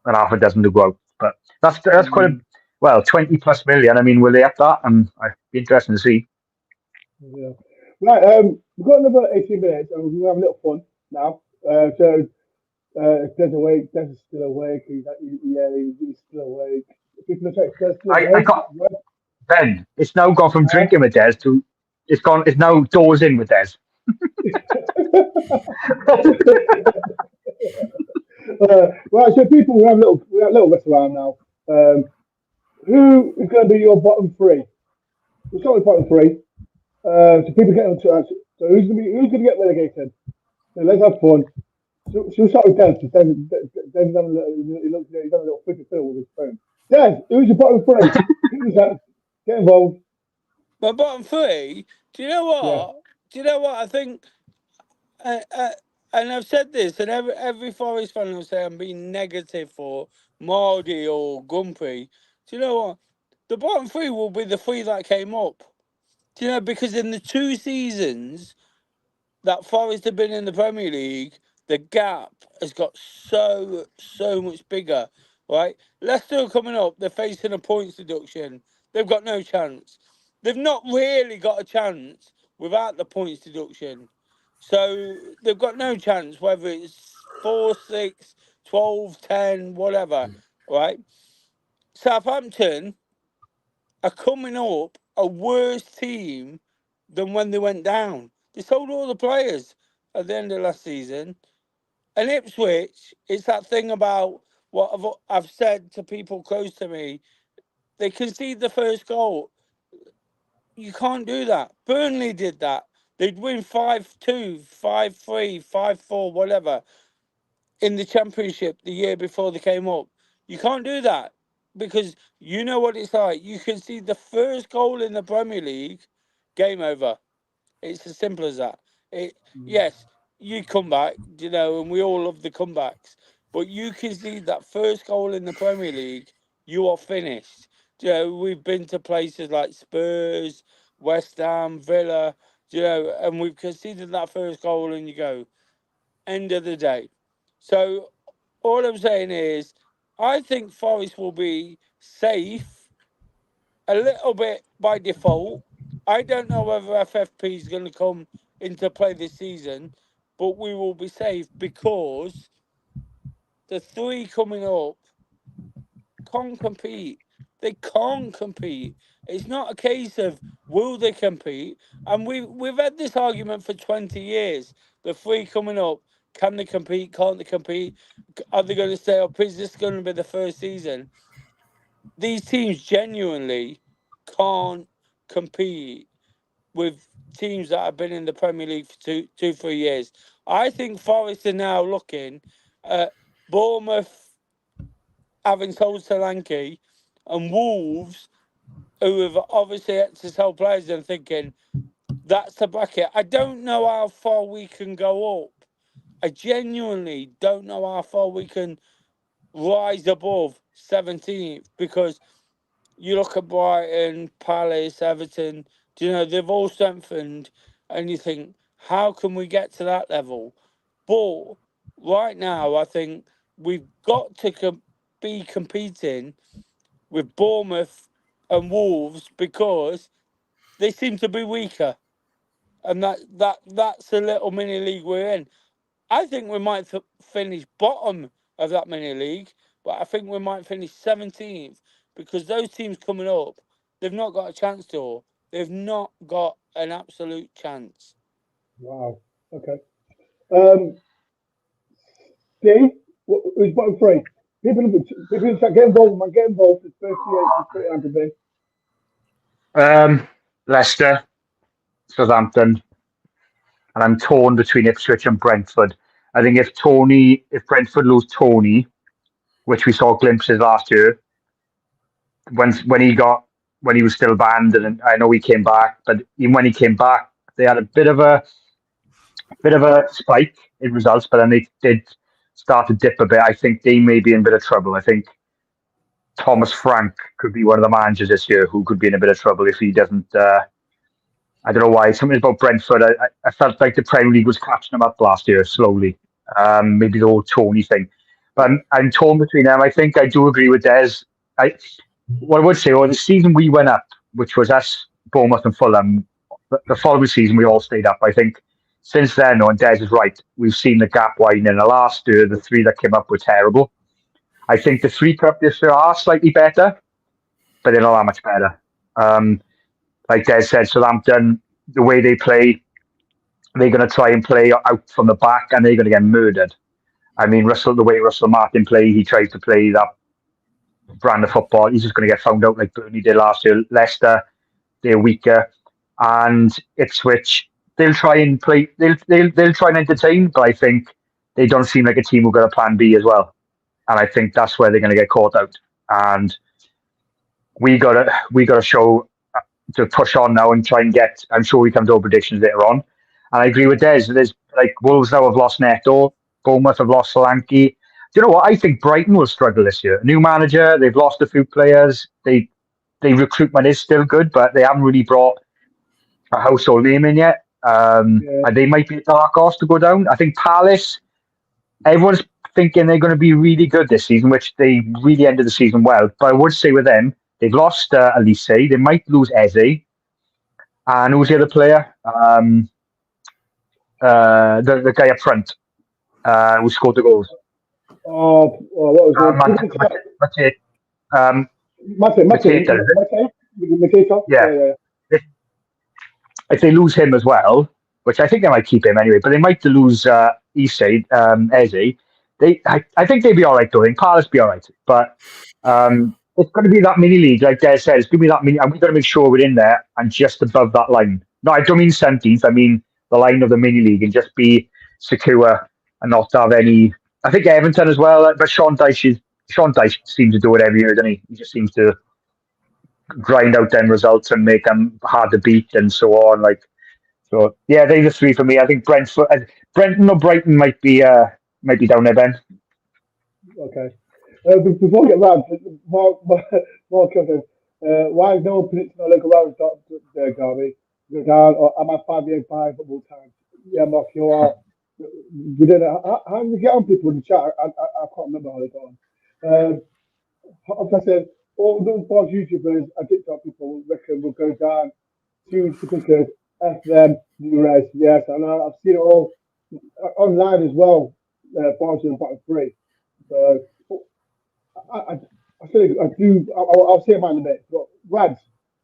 an half a dozen to go out. But that's quite a 20 plus million. I mean, will they up that? And I'd be interested to see. Yeah. Right. We've got another 18 minutes, and we're gonna have a little fun now. So Des awake. Des is still awake. He's still awake. People are saying Des still awake. I got Ben. It's now gone from drinking with Des to it's now doors in with Des. Right, so people, we have a little mess around now. Who is going to be your bottom 3? We'll start with bottom 3. So people get into us. So who's going to get relegated? So let's have fun. So we'll start with Des. He's done a little freaking fiddle with his phone. Des, who's your bottom 3? Who's that? Get involved. My bottom 3. Do you know what? Yeah. Do you know what I think? And I've said this, and every Forest fan will say I'm being negative for Mardy or Gumpy. Do you know what? The bottom 3 will be the 3 that came up. Do you know, because in the 2 seasons that Forest have been in the Premier League, the gap has got so much bigger, right? Leicester are coming up, they're facing a points deduction. They've got no chance. They've not really got a chance without the points deduction. So they've got no chance, whether it's 4, 6, 12, 10, whatever, right? Southampton are coming up a worse team than when they went down. They sold all the players at the end of last season. And Ipswich, it's that thing about what I've said to people close to me. They concede the first goal. You can't do that. Burnley did that. They'd win 5-2, 5-3, 5-4, whatever, in the Championship the year before they came up. You can't do that because you know what it's like. You can see the first goal in the Premier League, game over. It's as simple as that. Yes, you come back, and we all love the comebacks. But you can see that first goal in the Premier League, you are finished. We've been to places like Spurs, West Ham, Villa, and we've conceded that first goal and you go, end of the day. So all I'm saying is, I think Forest will be safe a little bit by default. I don't know whether FFP is going to come into play this season, but we will be safe because the 3 coming up can't compete. They can't compete. It's not a case of will they compete. And we've had this argument for 20 years. The 3 coming up, can they compete? Can't they compete? Are they going to stay up? Is this going to be the first season? These teams genuinely can't compete with teams that have been in the Premier League for 3 years. I think Forest are now looking at Bournemouth having sold Solanke, and Wolves, who have obviously had to sell players and thinking, that's the bracket. I don't know how far we can go up. I genuinely don't know how far we can rise above 17th, because you look at Brighton, Palace, Everton, they've all strengthened, and you think, how can we get to that level? But right now, I think we've got to be competing with Bournemouth and Wolves, because they seem to be weaker. And that's the little mini league we're in. I think we might finish bottom of that mini league, but I think we might finish 17th, because those teams coming up, they've not got a chance to. They've not got an absolute chance. Wow. Okay. Steve, who's bottom three? People in the chat, get involved, man. Get involved. It's 38 to 30 Leicester, Southampton, and I'm torn between Ipswich and Brentford. I think if Brentford lose Tony, which we saw glimpses last year, when he was still banned, and I know he came back, but even when he came back, they had a bit of a spike in results, but then they did start to dip a bit. I think they may be in a bit of trouble. I think Thomas Frank could be one of the managers this year who could be in a bit of trouble if he doesn't. I don't know why. Something about Brentford. I felt like the Premier League was catching them up last year slowly. Maybe the old Tony thing. But I'm torn between them. I think I do agree with Des. What I would say, the season we went up, which was us, Bournemouth and Fulham, the following season we all stayed up. I think since then, and Des is right, we've seen the gap widen. In the last year, the three that came up were terrible. I think the three cup this year are slightly better, but they're not that much better. Like Des said, Southampton, the way they play, they're going to try and play out from the back, and they're going to get murdered. I mean, the way Russell Martin plays, he tries to play that brand of football. He's just going to get found out like Burnley did last year. Leicester, they're weaker, and Ipswich, they'll try and play. They'll try and entertain, but I think they don't seem like a team who've got a plan B as well. And I think that's where they're going to get caught out. And we got to show to push on now and try and get. I'm sure we can do predictions later on. And I agree with Des. There's like Wolves now have lost Neto, Bournemouth have lost Solanke. Do you know what? I think Brighton will struggle this year. New manager, they've lost a few players. They recruitment is still good, but they haven't really brought a household name in yet. And they might be a dark horse to go down. I think Palace, everyone's thinking they're going to be really good this season, which they really ended the season well. But I would say with them, they've lost Elise. They might lose Eze. And who's the other player? The guy up front who scored the goals. what was it? Mateta. Yeah. If they lose him as well, which I think they might keep him anyway, but they might lose Eze. I think they'd be all right though. I think Palace be all right, but it's going to be that mini league, like Des said. It's going to be that mini, and we've got to make sure we're in there and just above that line. No, I don't mean 17th. I mean the line of the mini league, and just be secure and not have any. I think Everton as well, but Sean Dyche seems to do it every year, doesn't he? He just seems to grind out them results and make them hard to beat and so on. So yeah, they're the three for me. I think Brenton or Brighton might be down there, Ben. Okay. Before we get round, Mark Cousins, why is no one predicting a local round there, Garby? Go down, or am I 5-year by football time? Yeah, Mark, you are. We don't know. How do we get on people in the chat? I can't remember how they got on. Like I said, all those false YouTubers and TikTok people reckon will go down to particular FM, New Res. Yes, I know. I've seen it all online as well. False and bottom three. So I think I do. I'll say mine in a bit. But Rads,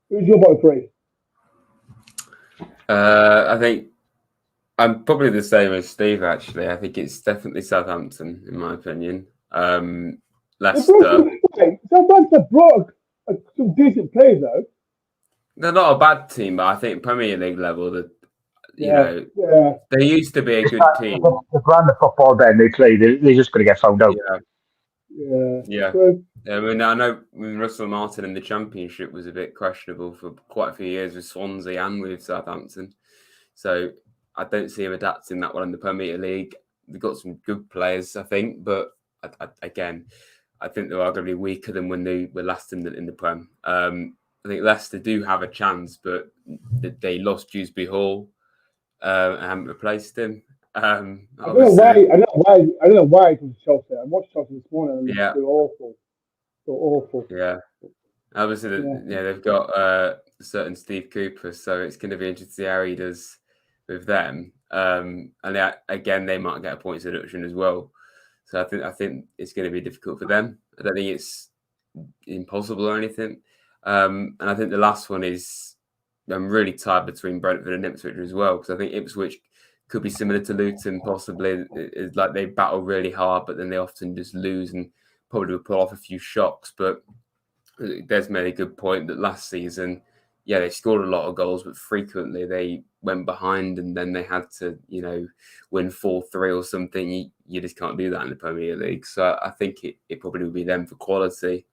who's your bottom three? I think I'm probably the same as Steve, actually. I think it's definitely Southampton, in my opinion. Leicester. Southampton brought some decent players, though. They're not a bad team, but I think Premier League level, they used to be a good team. The brand of football then they play, they're just going to get found out. Yeah. So, I mean, I know Russell Martin in the Championship was a bit questionable for quite a few years with Swansea and with Southampton. So I don't see him adapting that well in the Premier League. They've got some good players, I think, but again, I think they are going to be weaker than when they were last in the Prem. I think Leicester do have a chance, but they lost Dewsbury Hall and haven't replaced him. I don't know why. I don't know why it was Chelsea. I watched Chelsea this morning, and Yeah. they're awful. They're awful. Yeah. Obviously, they've got a certain Steve Cooper, so it's going to be interesting to see how he does with them. And again, they might get a points deduction as well. So I think it's going to be difficult for them. I don't think it's impossible or anything. And I think the last one is I'm really tied between Brentford and Ipswich as well, because I think Ipswich could be similar to Luton, possibly. It's like they battle really hard, but then they often just lose and probably will pull off a few shocks. But Des made a good point that last season, they scored a lot of goals, but frequently they went behind and then they had to, win 4-3 or something. You just can't do that in the Premier League. So I think it probably would be them for quality.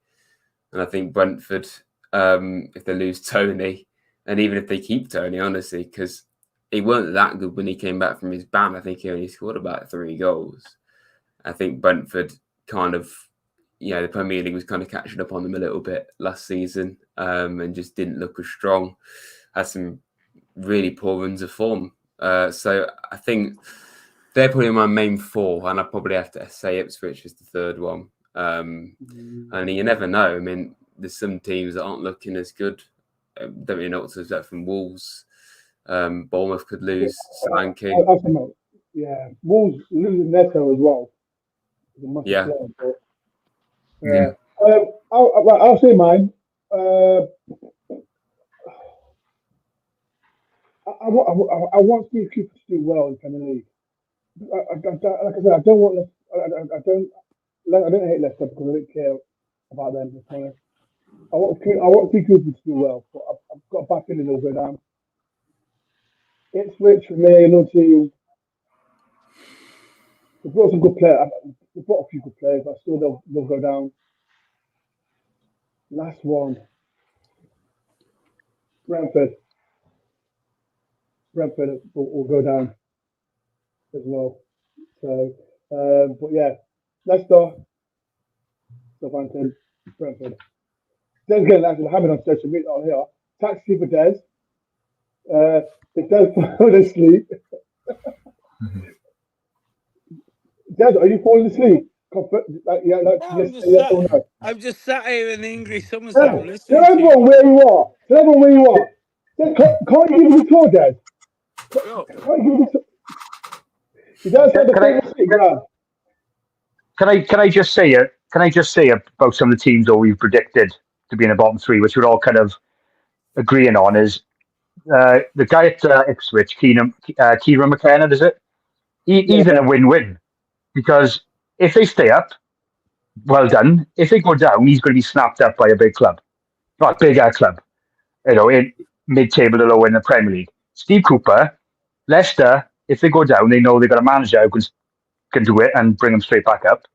And I think Brentford, if they lose Tony, and even if they keep Tony, honestly, because he weren't that good when he came back from his ban. I think he only scored about 3 goals. I think Brentford kind of, the Premier League was kind of catching up on them a little bit last season and just didn't look as strong. Had some really poor runs of form. So I think they're probably my main 4, and I probably have to say Ipswich is the third one. And you never know. I mean, there's some teams that aren't looking as good. Don't really know what to expect from Wolves. Bournemouth could lose Solanke. Wolves losing Neto as well. Yeah. Player, I'll say mine. I want Steve Cooper to do well in Premier League. Like I said, I don't hate Leicester because I don't care about them. I want Steve Cooper to do well, but I've got a bad feeling they'll go down. Ipswich for me, another team. They've brought some good players. They've brought a few good players, but still they'll go down. Last one. Brentford. Brentford will go down as well. So, but yeah, Leicester, Southampton, Brentford. Des getting actually having on social media on here. Taxi for Des. If Des falling asleep. Des, are you falling asleep? I'm just sat here in the English summer Tell town listening everyone where you are. Tell everyone where you are. Can't you give me a tour, Des? Can't you give me a tour? You guys had the famous sleep, Brad. Can I just say it? Can I just say about some of the teams that we've predicted to be in the bottom 3, which we're all kind of agreeing on, is the guy at Ipswich, Kieran McKenna, is it? He's in a win-win, because if they stay up, well done. If they go down, he's going to be snapped up by a big club, not a bigger club, in mid-table to low in the Premier League. Steve Cooper, Leicester, if they go down, they know they've got a manager who can do it and bring them straight back up.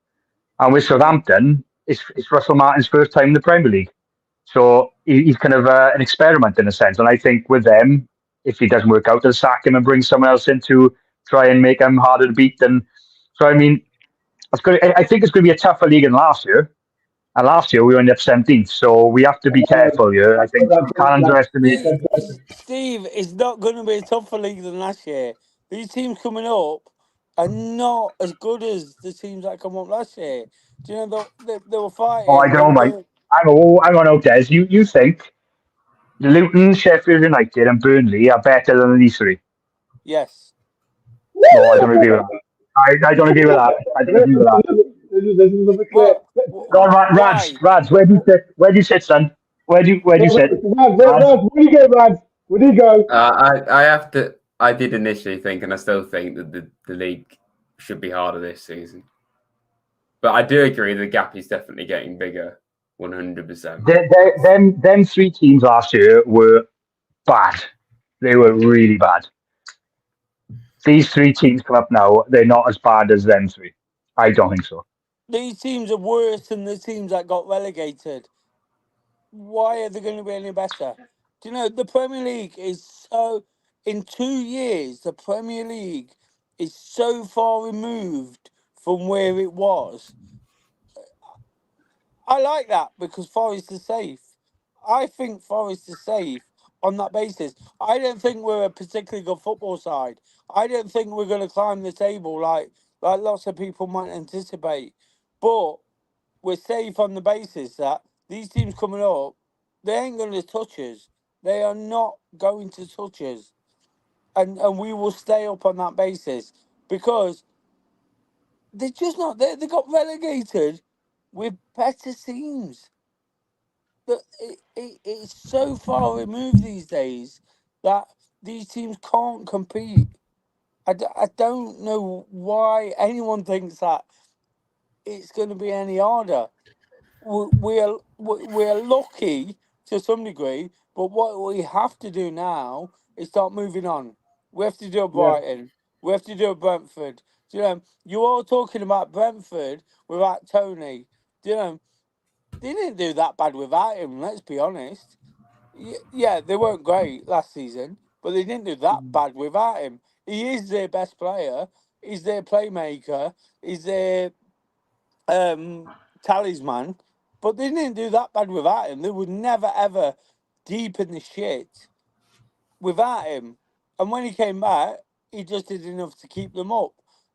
And with Southampton, it's Russell Martin's first time in the Premier League. So he's kind of an experiment in a sense. And I think with them, if he doesn't work out, they'll sack him and bring someone else in to try and make him harder to beat. So, I mean, I think it's going to be a tougher league than last year. And last year, we ended up 17th. So we have to be careful here. I think we can't underestimate. Steve, it's not going to be a tougher league than last year. These teams coming up are not as good as the teams that come up last year. Do you know they were fighting? Oh, I don't know, mate. Hang on, Des. You think Luton, Sheffield United, and Burnley are better than these 3? Yes. No, I don't agree with that. I don't agree with that. I don't agree with that. Rads, where do you sit, son? Where do you sit? Rads, where do you go, Rads? Where do you go? I did initially think, and I still think that the league should be harder this season. But I do agree the gap is definitely getting bigger, 100%. Them 3 teams last year were bad. They were really bad. These 3 teams come up now, they're not as bad as them 3. I don't think so. these teams are worse than the teams that got relegated. Why are they going to be any better? Do you know the Premier League is so? In 2 years, the Premier League is so far removed from where it was. I like that because Forest is safe. I think Forest is safe on that basis. I don't think we're a particularly good football side. I don't think we're going to climb the table like lots of people might anticipate. But we're safe on the basis that these teams coming up, they ain't going to touch us. They are not going to touch us. And we will stay up on that basis because they're just not there. They got relegated with better teams. But it's so far removed these days that these teams can't compete. I don't know why anyone thinks that it's going to be any harder. We're lucky to some degree, but what we have to do now is start moving on. We have to do a Yeah. Brighton. We have to do a Brentford. Do you know, you're all talking about Brentford without Tony. Do you know, they didn't do that bad without him, let's be honest. Yeah, they weren't great last season, but they didn't do that bad without him. He is their best player. He's their playmaker. He's their um, talisman. But they didn't do that bad without him. They would never ever deep in the shit without him. And when he came back, he just did enough to keep them up.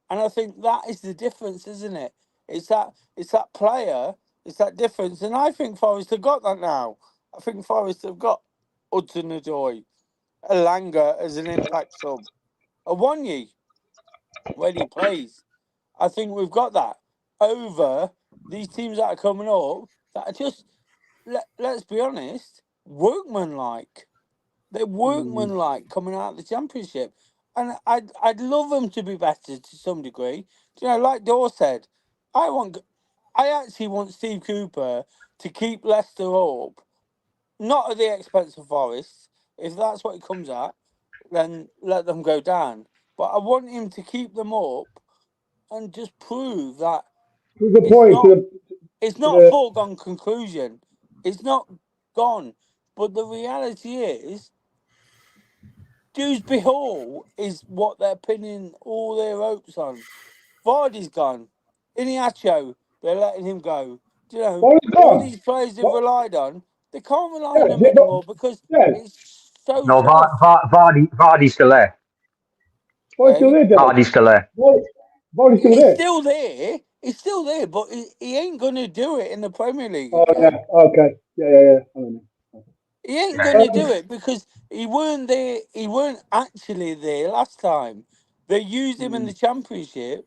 And I think that is the difference, isn't it? It's that player, it's that difference. And I think Forest have got that now. I think Forest have got Hudson Odoi, Elanga as an impact sub, a Wanyi when he plays. I think we've got that over these teams that are coming up that are just let's be honest, workmanlike. They're workmanlike coming out of the championship, and I'd love them to be better to some degree. Do you know, like Dore said, I actually want Steve Cooper to keep Leicester up, not at the expense of Forest. If that's what it comes at, then let them go down. But I want him to keep them up and just prove that To the it's point, not to a the foregone conclusion. It's not gone. But the reality is, Dewsbury Hall is what they're pinning all their hopes on. Vardy's gone. Iniacho, they're letting him go. Do you know, ball is all gone. these players they've What? relied on, they can't rely Yeah, on them yeah, but anymore because yeah, it's so No, tough. Vardy's still there. ball is still Eh? there, Dad. Vardy's still there. Ball is still He's there. still there. He's still there, but he ain't going to do it in the Premier League Oh again. yeah, okay, yeah. I don't know. He ain't Yeah. going to do it because he weren't there. He weren't actually there last time. They used him in the Championship.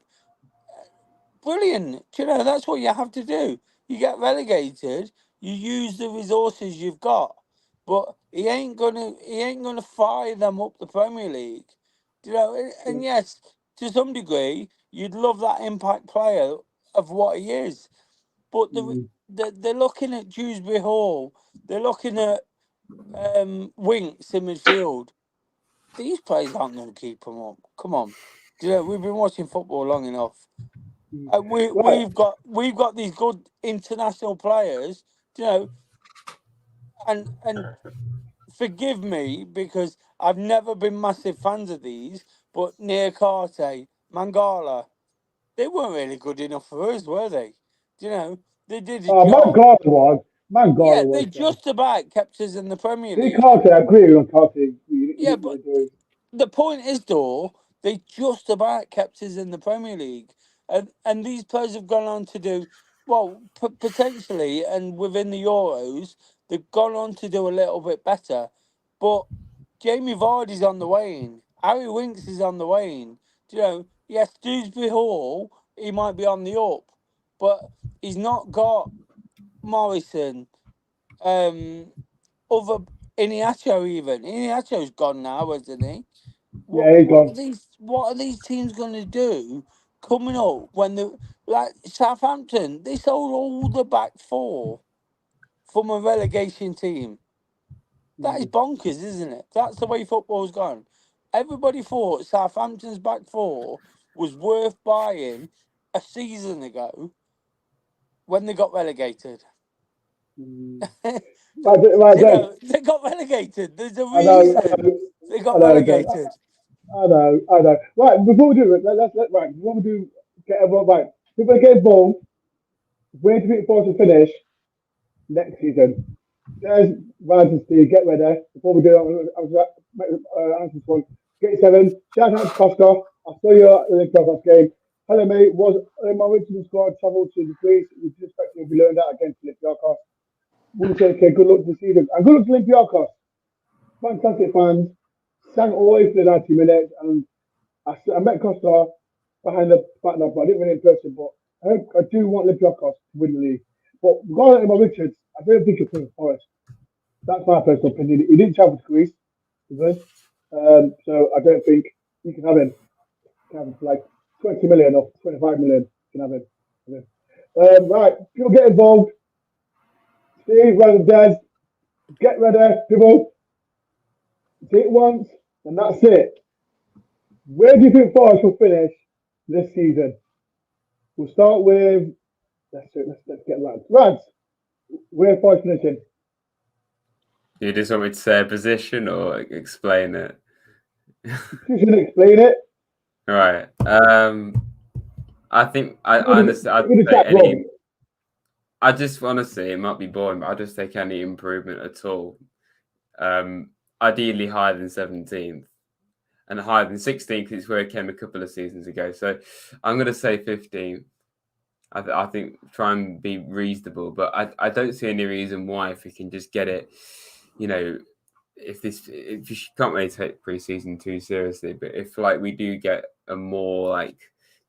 Brilliant. Do you know, that's what you have to do. You get relegated, you use the resources you've got. But he ain't gonna fire them up the Premier League. Do you know, and yes, to some degree, you'd love that impact player of what he is. But they're looking at Dewsbury Hall, they're looking at Winks in midfield. These players aren't going to keep them up. Come on, do you know we've been watching football long enough. Right. We've got these good international players, you know, and forgive me because I've never been massive fans of these, but Niakate, Mangala, they weren't really good enough for us, were they? Do you know, they did a job. Mangala was. Mangala Yeah, they was. just about kept us in the Premier He League. can't say I agree with Carty. He Yeah, didn't but really do. the point is, though, they just about kept us in the Premier League, and these players have gone on to do well, potentially, and within the Euros, they've gone on to do a little bit better. But Jamie Vardy's on the wane. Harry Winks is on the wane. Do you know? Yes, Dewsbury Hall, he might be on the up, but he's not got Morrison, um, other Iniacho even. Iniacho's gone now, hasn't he? What Yeah, he what are gone. these teams going to do coming up when the like Southampton? They sold all the back four from a relegation team. That is bonkers, isn't it? That's the way football's gone. Everybody thought Southampton's back four was worth buying a season ago, when they got relegated. Right, They got relegated. There's a I know, reason they got I relegated. know. Right, before we do it, before we do get everyone right, people get involved. Where do you think Forest will finish next season? There's Ryan and Steve, get ready. Before we do it, I was answer this one. Get 7. Shout out to Costa. I saw you at the playoff game. Hello, mate. Was my original squad travelled to Greece? We just expecting we learned that against Olympiacos. Wouldn't say, okay, good luck this season. And good luck to Olympiacos. Fantastic fans. Sang always for the 90 minutes. And I met Costa behind the back now, but I didn't win in person. But I do want Olympiacos to win the league. But regarding Emma Richards, I don't think he'll play for Forest. That's my personal opinion. He didn't travel to Greece, so I don't think you can have him. You can have him for like 20 million or 25 million. You can have him. Right, people get involved. Steve, Ryan, Des, get ready, people. See it once, and that's it. Where do you think Forest will finish this season? We'll start with. Let's get Rads. Rads, where Forest finishing? You just want me to say a position or explain it? You should explain it. Right. I think I understand. I just want to say it might be boring, but I'll just take any improvement at all. Ideally higher than 17th and higher than 16th because it's where it came a couple of seasons ago. So I'm going to say 15th. I think try and be reasonable, but I don't see any reason why if we can just get it, if you can't really take preseason too seriously, but if like we do get a more like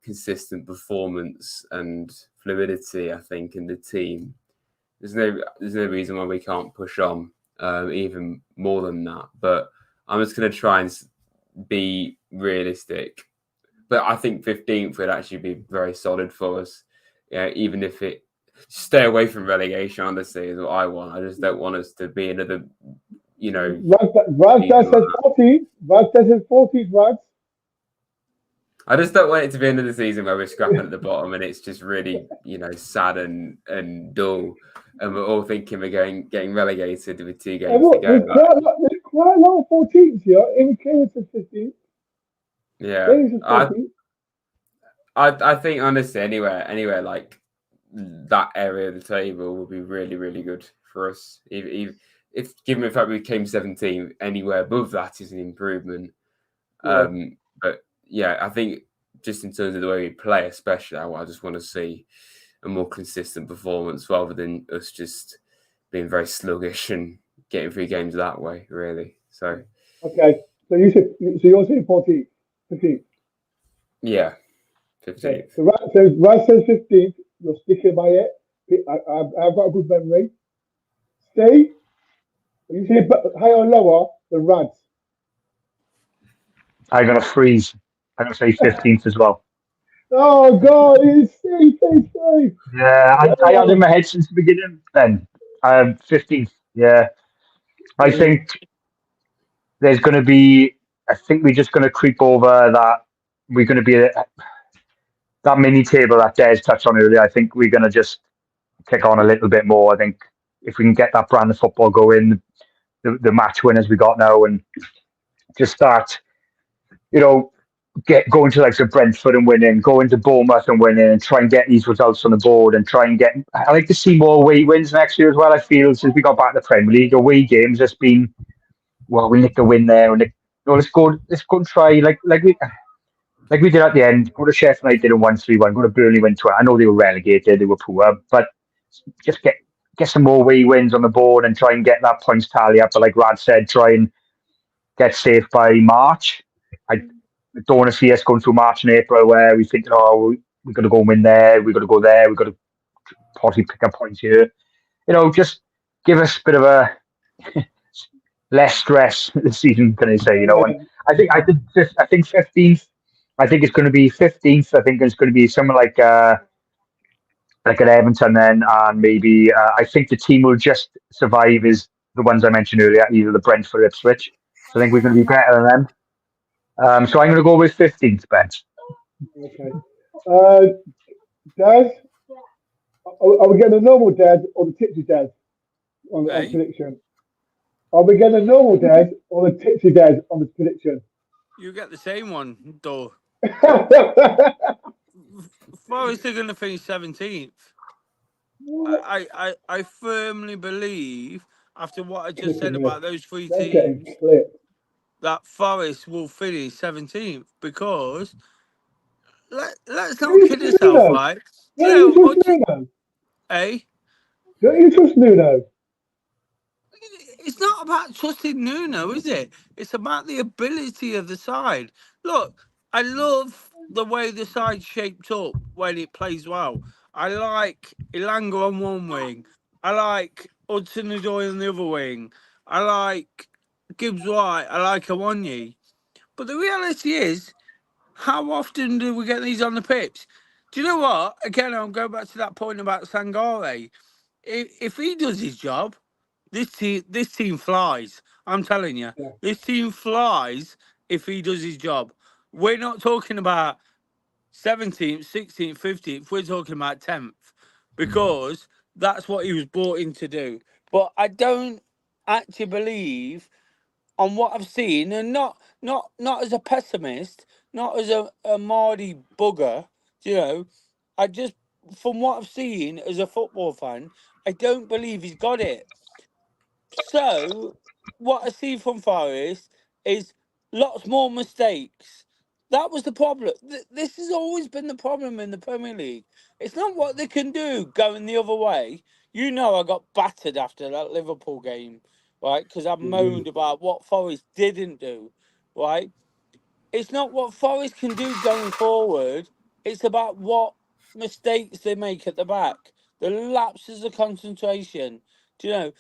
consistent performance and fluidity, I think in the team, there's no reason why we can't push on even more than that. But I'm just going to try and be realistic. But I think 15th would actually be very solid for us. Yeah, even if it stay away from relegation, honestly, is what I want. I just don't want us to be another, Rads says 14. Rads says 14, Rads. I just don't want it to be another season where we're scrapping at the bottom and it's just really, sad and dull. And we're all thinking we're getting relegated with 2 games to go. There's quite a lot of 14s here. Even Kane says 15. Yeah. I think honestly anywhere like that area of the table will be really, really good for us. If given the fact we came 17th, anywhere above that is an improvement. Yeah. But yeah, I think just in terms of the way we play, especially, I just want to see a more consistent performance rather than us just being very sluggish and getting 3 games that way, really. So okay, so you're saying 14, 15. Yeah. 15th. Okay. So Rad says 15th. You're sticking by it. I've got a good memory. Steve, are you saying higher or lower than Rads? I'm going to freeze. I'm going to say 15th as well. Oh, God, it's Steve. Yeah, I had in my head since the beginning then. 15th, yeah. I think there's going to be, I think we're just going to creep over that. We're going to be that mini table that Des touched on earlier. I think we're going to just kick on a little bit more. I think if we can get that brand of football going, the match winners we got now, and just start, get going to like Brentford and winning, going to Bournemouth and winning, and try and get these results on the board and try and get. I like to see more away wins next year as well. I feel since we got back to the Premier League, away games has been, well, we nicked a win there, and let's go and try like we did at the end. Go to Sheffield United and 1-3-1. Go to Burnley, win 2. I know they were relegated, they were poor, but just get some more away wins on the board and try and get that points tally up. But like Rad said, try and get safe by March. I don't want to see us going through March and April where we think, we've got to go and win there, we've got to go there, we've got to possibly pick up points here. Just give us a bit of a less stress this season, can I say? And I think 15th. I think it's going to be 15th. I think it's going to be something like an Everton then, and maybe I think the team will just survive is the ones I mentioned earlier, either the Brentford or Ipswich. So I think we're going to be better than them. So I'm going to go with 15th, Ben. Okay. Des, Are we getting a normal dead or the tipsy dead on Hey, prediction? Are we getting a normal dead or the tipsy dead on the prediction? you get the same one, though. Forest are going to finish 17th. I firmly believe, after what I just said about those three They're getting teams, clipped. that Forest will finish 17th because let's Don't not you kid trust ourselves, Nuno? right? Do Don't you you know, trust Nuno? eh? Don't you trust Nuno? It's not about trusting Nuno, is it? It's about the ability of the side. Look, I love the way the side's shaped up when it plays well. I like Ilanga on one wing. I like Hudson-Odoi on the other wing. I like Gibbs White. I like Awonyi. But the reality is, how often do we get these on the pitch? Do you know what? Again, I'll go back to that point about Sangare. If he does his job, this team flies. I'm telling you, Yeah. this team flies if he does his job. We're not talking about 17th, 16th, 15th. We're talking about 10th because that's what he was brought in to do. But I don't actually believe on what I've seen, and not as a pessimist, not as a Mardy bugger. You know, I just from what I've seen as a football fan, I don't believe he's got it. So, what I see from Forest is lots more mistakes. That was the problem. This has always been the problem in the Premier League. It's not what they can do going the other way. You know, I got battered after that Liverpool game, right? Because I moaned about what Forest didn't do, right? It's not what Forest can do going forward. It's about what mistakes they make at the back, the lapses of concentration. Do you know?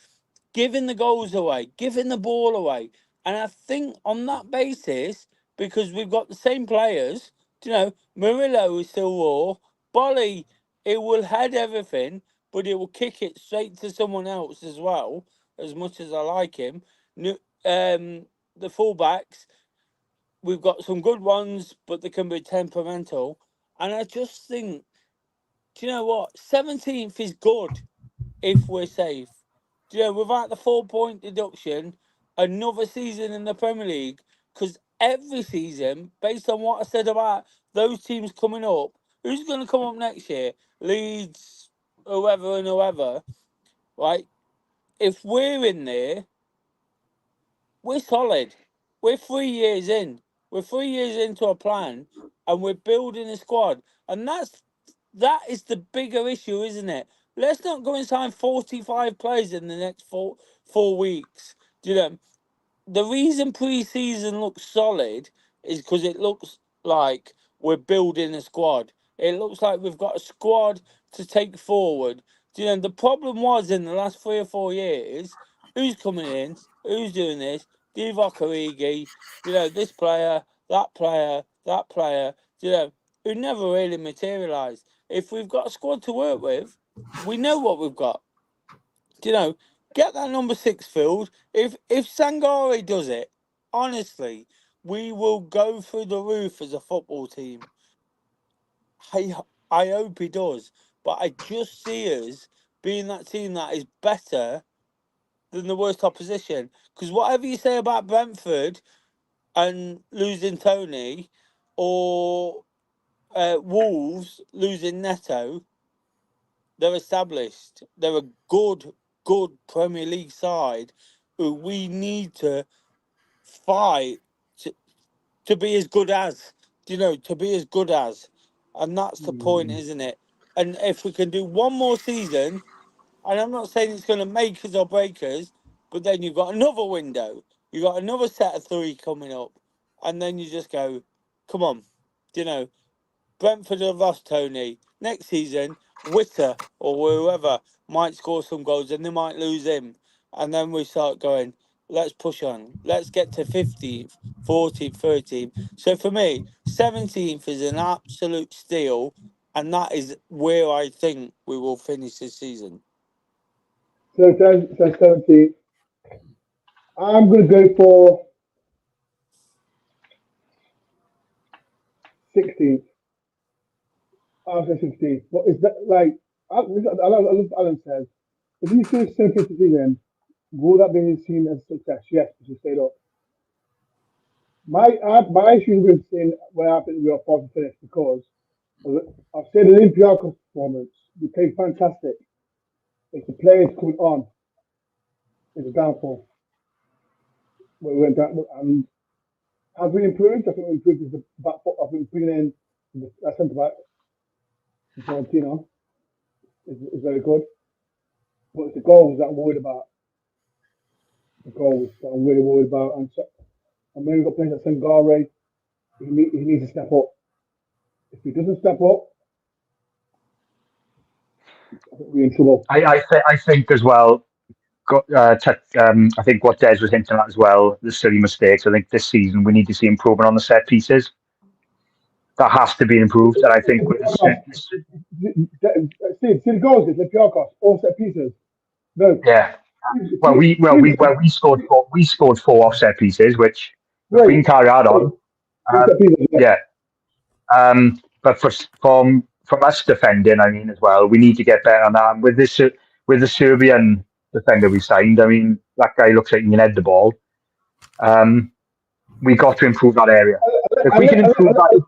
Giving the goals away, giving the ball away. And I think on that basis, because we've got the same players, Murillo is still raw. Bolly, it will head everything, but it will kick it straight to someone else as well, as much as I like him. The fullbacks, we've got some good ones, but they can be temperamental. And I just think, do you know what? 17th is good if we're safe. Yeah, without the 4 point deduction, another season in the Premier League, because every season, based on what I said about those teams coming up, who's going to come up next year? Leeds, whoever and whoever, right? If we're in there, we're solid. We're 3 years in. We're 3 years into a plan, and we're building a squad, and that is the bigger issue, isn't it? Let's not go and sign 45 players in the next four weeks. Do you know? The reason pre-season looks solid is because it looks like we're building a squad. It looks like we've got a squad to take forward. Do you know, the problem was in the last 3 or 4 years, who's coming in, who's doing this, Divock Origi, this player, that player, that player, who never really materialised. If we've got a squad to work with, we know what we've got. Get that number 6 filled. If Sangare does it, honestly, we will go through the roof as a football team. I I hope he does, but I just see us being that team that is better than the worst opposition. Because whatever you say about Brentford and losing Tony, or Wolves losing Neto, they're established. They're a good Premier League side who we need to fight to be as good as, to be as good as. And that's the point, isn't it? And if we can do one more season, and I'm not saying it's going to make us or break us, but then you've got another window. You've got another set of 3 coming up. And then you just go, come on, you know, Brentford have lost Tony. Next season, Witter or whoever might score some goals and they might lose him. And then we start going, let's push on. Let's get to 15th, 14th, 13th. So for me, 17th is an absolute steal. And that is where I think we will finish this season. So 17. I'm going to go for 16th. I'll say 16th. What is that like? love Alan says, if you finish 17th season, will that be seen as success? Yes, because you stayed up. My issue with seeing where I think we are fourth and finish because I've said Olympiacos performance. We played fantastic. It's the players coming on. It's a downfall. We went down, and have we improved? I think we improved as the back foot. I think bringing in the centre back, Valentino, is very good. But it's the goals that I'm worried about. The goals that I'm really worried about. And when we've got players like Sangare, he needs to step up. If he doesn't step up, I think we're in trouble. I think as well. I think what Des was hinting at as well, the silly mistakes. I think this season we need to see improvement on the set pieces. That has to be improved, and I think with the set pieces, see the goals against Olympiacos, all set pieces. No. Yeah. Well, we scored 4 off set pieces, which we can carry out on. Yeah. But from us defending, I mean, as well, we need to get better on that. And with the Serbian defender we signed, I mean, that guy looks like he can head the ball. We got to improve that area. If we can improve that,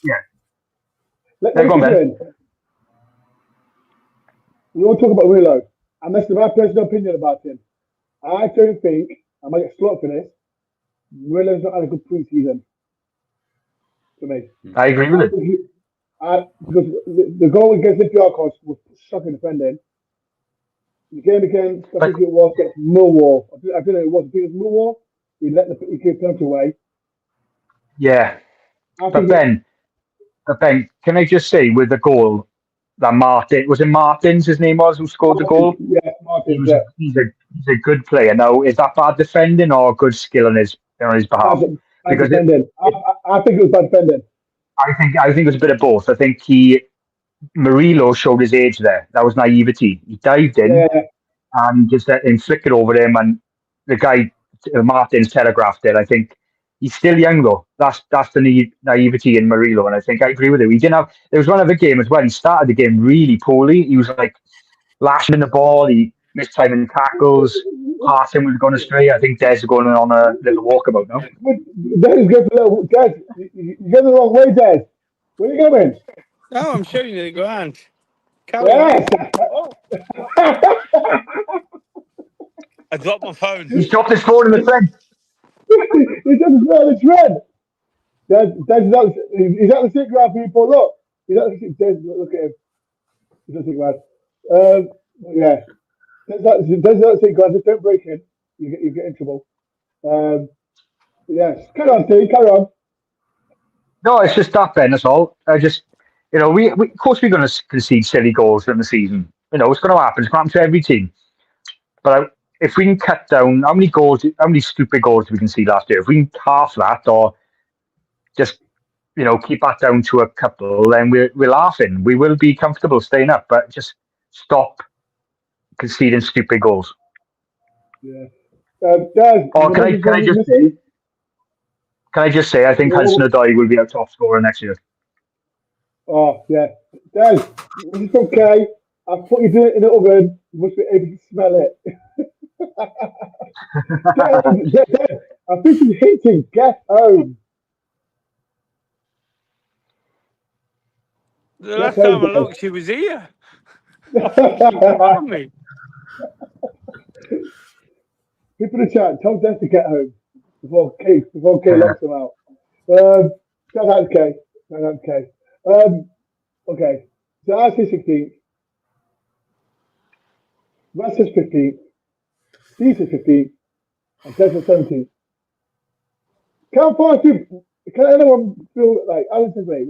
yeah. Go on, Ben. We won't talk about Willow. And that's my personal opinion about him. I don't think, I might get slaughtered for this, Willow's not had a good pre-season. For me. I agree with it. Because the goal against Olympiacos was shocking defending. The game against, I think it was against Millwall. I don't know it was. I think it was Millwall. He gave penalty away. Yeah. But Ben, can I just say with the goal that Martins his name was who scored the goal? Yeah, Martins. He's a good player. Now, is that bad defending or good skill on his behalf? Because I think it was bad defending. I think it was a bit of both. I think Murillo showed his age there. That was naivety. He dived in and just inflicted over him, and the guy Martins telegraphed it. I think he's still young though. That's the naivety in Murillo, and I think I agree with him. There was one other game as well. He started the game really poorly. He was like lashing the ball. He missed time in tackles. Passing was going astray. I think Des is going on a little walkabout now. Des is going for a little. Des, you're going the wrong way, Des. Where are you going? No, I'm showing you the ground. Yes. I dropped my phone. He's dropped his phone in the trench. He doesn't know the trend. He's at the sick ground, people. Look. He's at the sick ground. Look at him. He's at the sick ground. Yeah. There's that sick ground. Just don't break in. You get in trouble. Yes. Carry on, Steve. Carry on. No, it's just that, Ben. That's all. We of course we're going to concede silly goals in the season. It's going to happen. It's going to happen to every team. But if we can cut down how many stupid goals we can see last year, if we can half that or just keep that down to a couple, then we're laughing. We will be comfortable staying up, but just stop conceding stupid goals. Yeah. Dad, can I just say I think Hudson-Odoi will be our top scorer next year. Oh yeah, Dad, it's okay. I've put you in the oven. You must be able to smell it. Dad, I think he's hitting. Get home. The last time I looked, she was here. Me. People in the chat, tell Des to get home before Kay locks him out. That's okay. Okay. So I say 16th. Russ is 15th. Steve is 15th. And Des is 17th. Can anyone feel like Alan says, wait.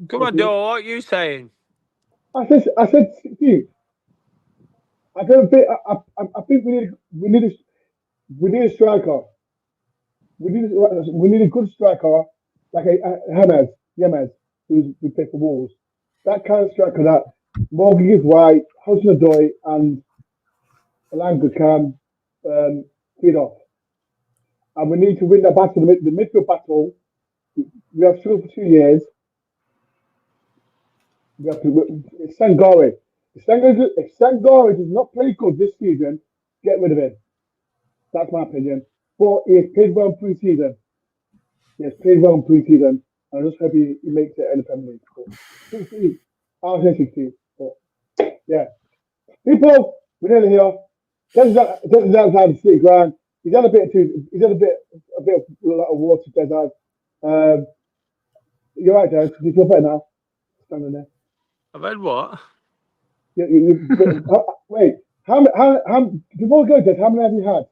Come on, Dore, what are you saying? I said 16th. I don't think I think we need a striker. We need a good striker like a Yemez, who play for Wolves. That kind of striker that Morgan is right, Hudson-Odoi and Alanga can feed off. And we need to win that battle, the midfield battle. We have struggled for 2 years. We have to Sangare. If Sangora does not play good this season, get rid of him. That's my opinion. But he has played well in pre-season. I just hope he makes it in the Premier League. But 16. I'll say 16. But yeah. People, we're nearly here. Des's outside the city ground. He's had a bit of a lot of water, Des. You're right, Des. Do you feel better now? Standing there. I've had what? Wait. Before we go, Des, how many have you had?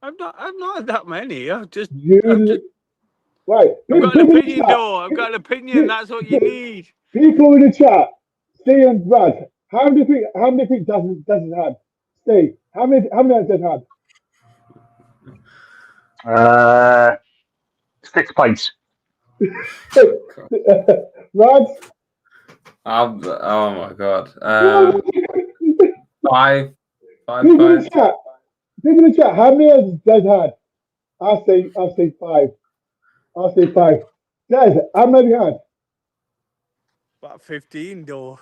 I've not had that many. Right. I've got an opinion, Dore. I've got an opinion. That's what you need. People in the chat, Steve and Brad, how many think Des has had? Steve, how many has Des had? 6 pints. Rad? Oh my god. 5 People in pints. the chat, how many has Des had? I'll say 5. Des, how many have you had? About 15, Dore.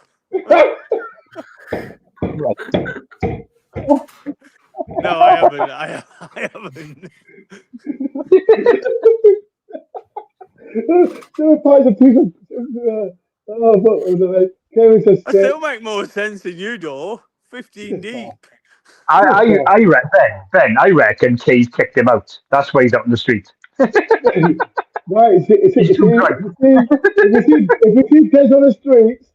No, I haven't. I haven't. I still make more sense than you, Dore. 15 deep. Ben, I reckon Kay's kicked him out. That's why he's out in the street. Right, if you see Des on the streets.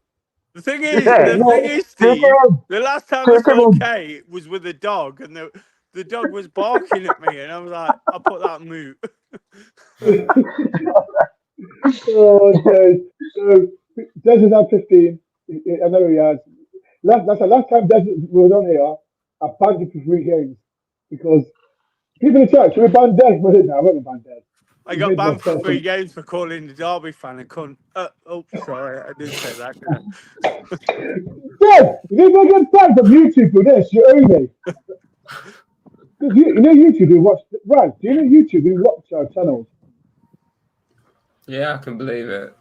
The thing is, Steve, the last time I saw Kay was with a dog, and the dog was barking at me, and I was like, I'll put that on mute. Okay. So Des has had 15. I know he has. That's the last time Des was on here. I banned him for 3 games because people in the chat should we ban Des? But no, I won't ban Des. I got banned for 3 games for calling the Derby fan a cunt. Sorry, I didn't say that. Des, you don't get banned from YouTube for this. You owe me. You know YouTube who watch. Right? Do you know YouTube who watch our channels? Yeah, I can believe it.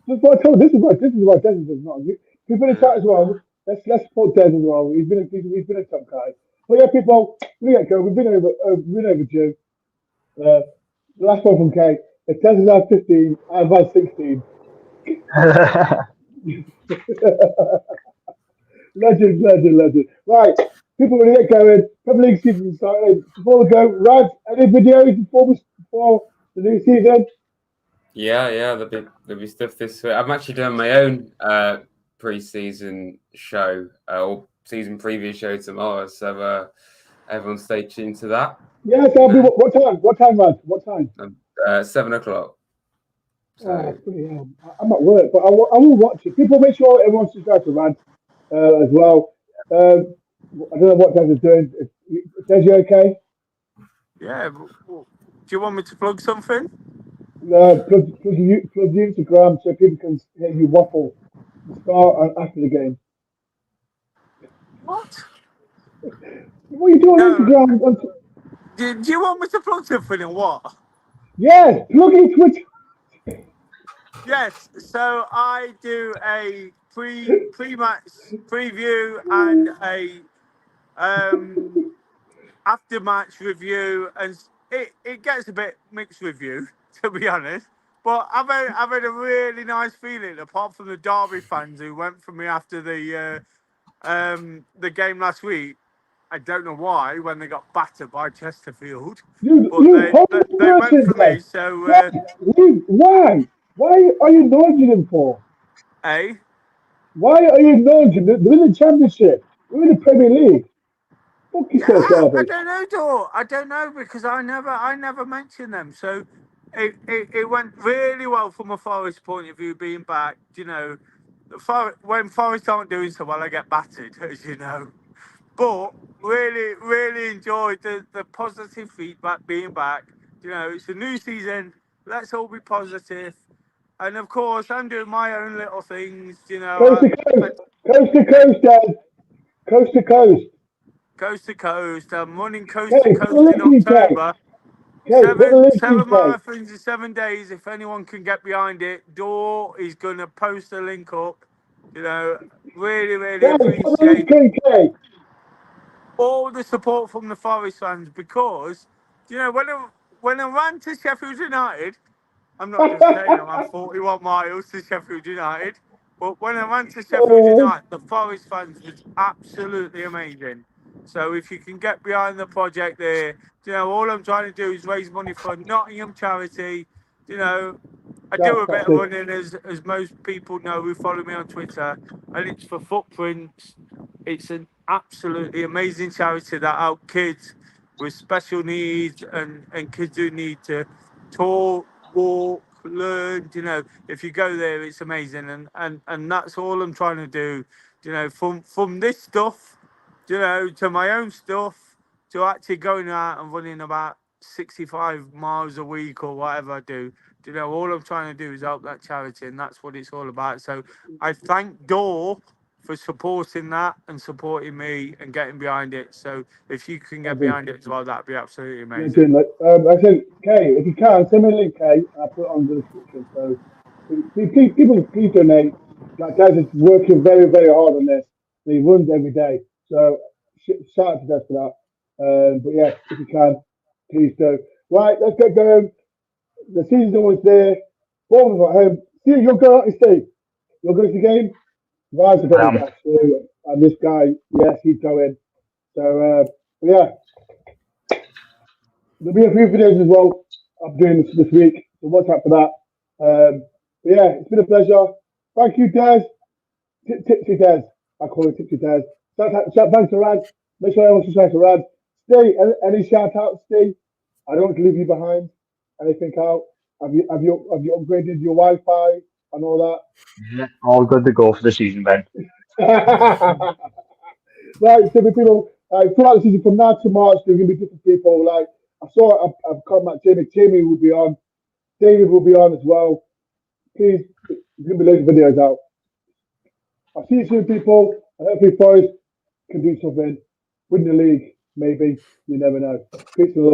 That's what I told. This is why Des is not. People in the chat as well. Let's support Des as well. He's been a top guy. But yeah, people, we get going. We've been overdue. The last one from Kay. If Des has had 15, I've had 16. Legend. Right, people, we get going. Premier League season started. Before we go, Rad, any videos before the new season? Yeah, there'll be stuff this week. I'm actually doing my own pre-season show or season preview show tomorrow, so everyone stay tuned to that. Yes, I'll be. What time? What time, Rad? What time? 7 o'clock. So. I'm at work, but I will watch it. People, make sure everyone subscribes to Rad as well. I don't know what Des is doing. Des, you okay? Yeah. Do you want me to plug something? Plug your Instagram so people can hear you waffle before and after the game. What? What are you doing on Instagram? Do you want me to plug something or what? Yes, plug your Twitter. Yes, so I do a pre-match preview and a after-match review, and it gets a bit mixed review, to be honest. But I've had a really nice feeling, apart from the Derby fans who went for me after the game last week. I don't know why, when they got battered by Chesterfield. They went for me, so... Why? Why are you acknowledging them for? Eh? Why are you acknowledging them? They're in the Championship. We're in the Premier League. Fuck yourself, Derby. I don't know, Dore. I don't know, because I never mentioned them. So it went really well from a Forest point of view, being back. You know, when Forest aren't doing so well, I get battered, as you know. But really enjoyed the positive feedback being back. You know, it's a new season. Let's all be positive. And of course, I'm doing my own little things. You know, coast to coast, Dad. Coast to coast. Coast to coast. I'm running coast to coast in October. Seven marathons in 7 days. If anyone can get behind it, Dore is going to post a link up You know, really, really Yeah, appreciate KK. all the support from the Forest fans because, you know, when I ran to Sheffield United, I'm not just saying I ran 41 miles to Sheffield United, but when I ran to Sheffield United, the Forest fans was absolutely amazing. So if you can get behind the project there, you know, all I'm trying to do is raise money for Nottingham charity. You know, I do a bit of running, as most people know who follow me on Twitter, and it's for Footprints. It's an absolutely amazing charity that help kids with special needs and kids who need to talk, walk, learn. You know, if you go there, it's amazing, and that's all I'm trying to do. You know, from this stuff, you know, to my own stuff, to actually going out and running about 65 miles a week or whatever I do. You know, all I'm trying to do is help that charity, and that's what it's all about. So I thank Dore for supporting that and supporting me and getting behind it. So if you can get behind it as well, that'd be absolutely amazing. I said, Kay, if you can, send me a link, Kay, and I'll put it on the description. So please donate. Like guys is working very, very hard on this. And he runs every day. So shout out to Des for that. But yeah, if you can, please do. Right, let's get going. The season's almost there. Bournemouth at home. Steve, you're going out, Steve. You're going to the game? Rise a bit of that, and this guy, yes, he's going. So, yeah, there'll be a few videos as well I'm doing this week, so watch out for that. But yeah, it's been a pleasure. Thank you, Des. Tipsy Des. I call it Tipsy Des. Thanks to Rad. Make sure everyone subscribe to Rad. Steve, any shout outs, Steve? I don't want to leave you behind. Anything out? Have you upgraded your Wi-Fi and all that? Yeah, all good to go for the season, Ben. Right, so the people, throughout the season from now to March, there's going to be different people. Like, I've come back, Jamie will be on, David will be on as well. Please, there's going to be loads of videos out. I'll see you soon, people. And hopefully, Forest can do something. Win the league, maybe. You never know. Peace and love.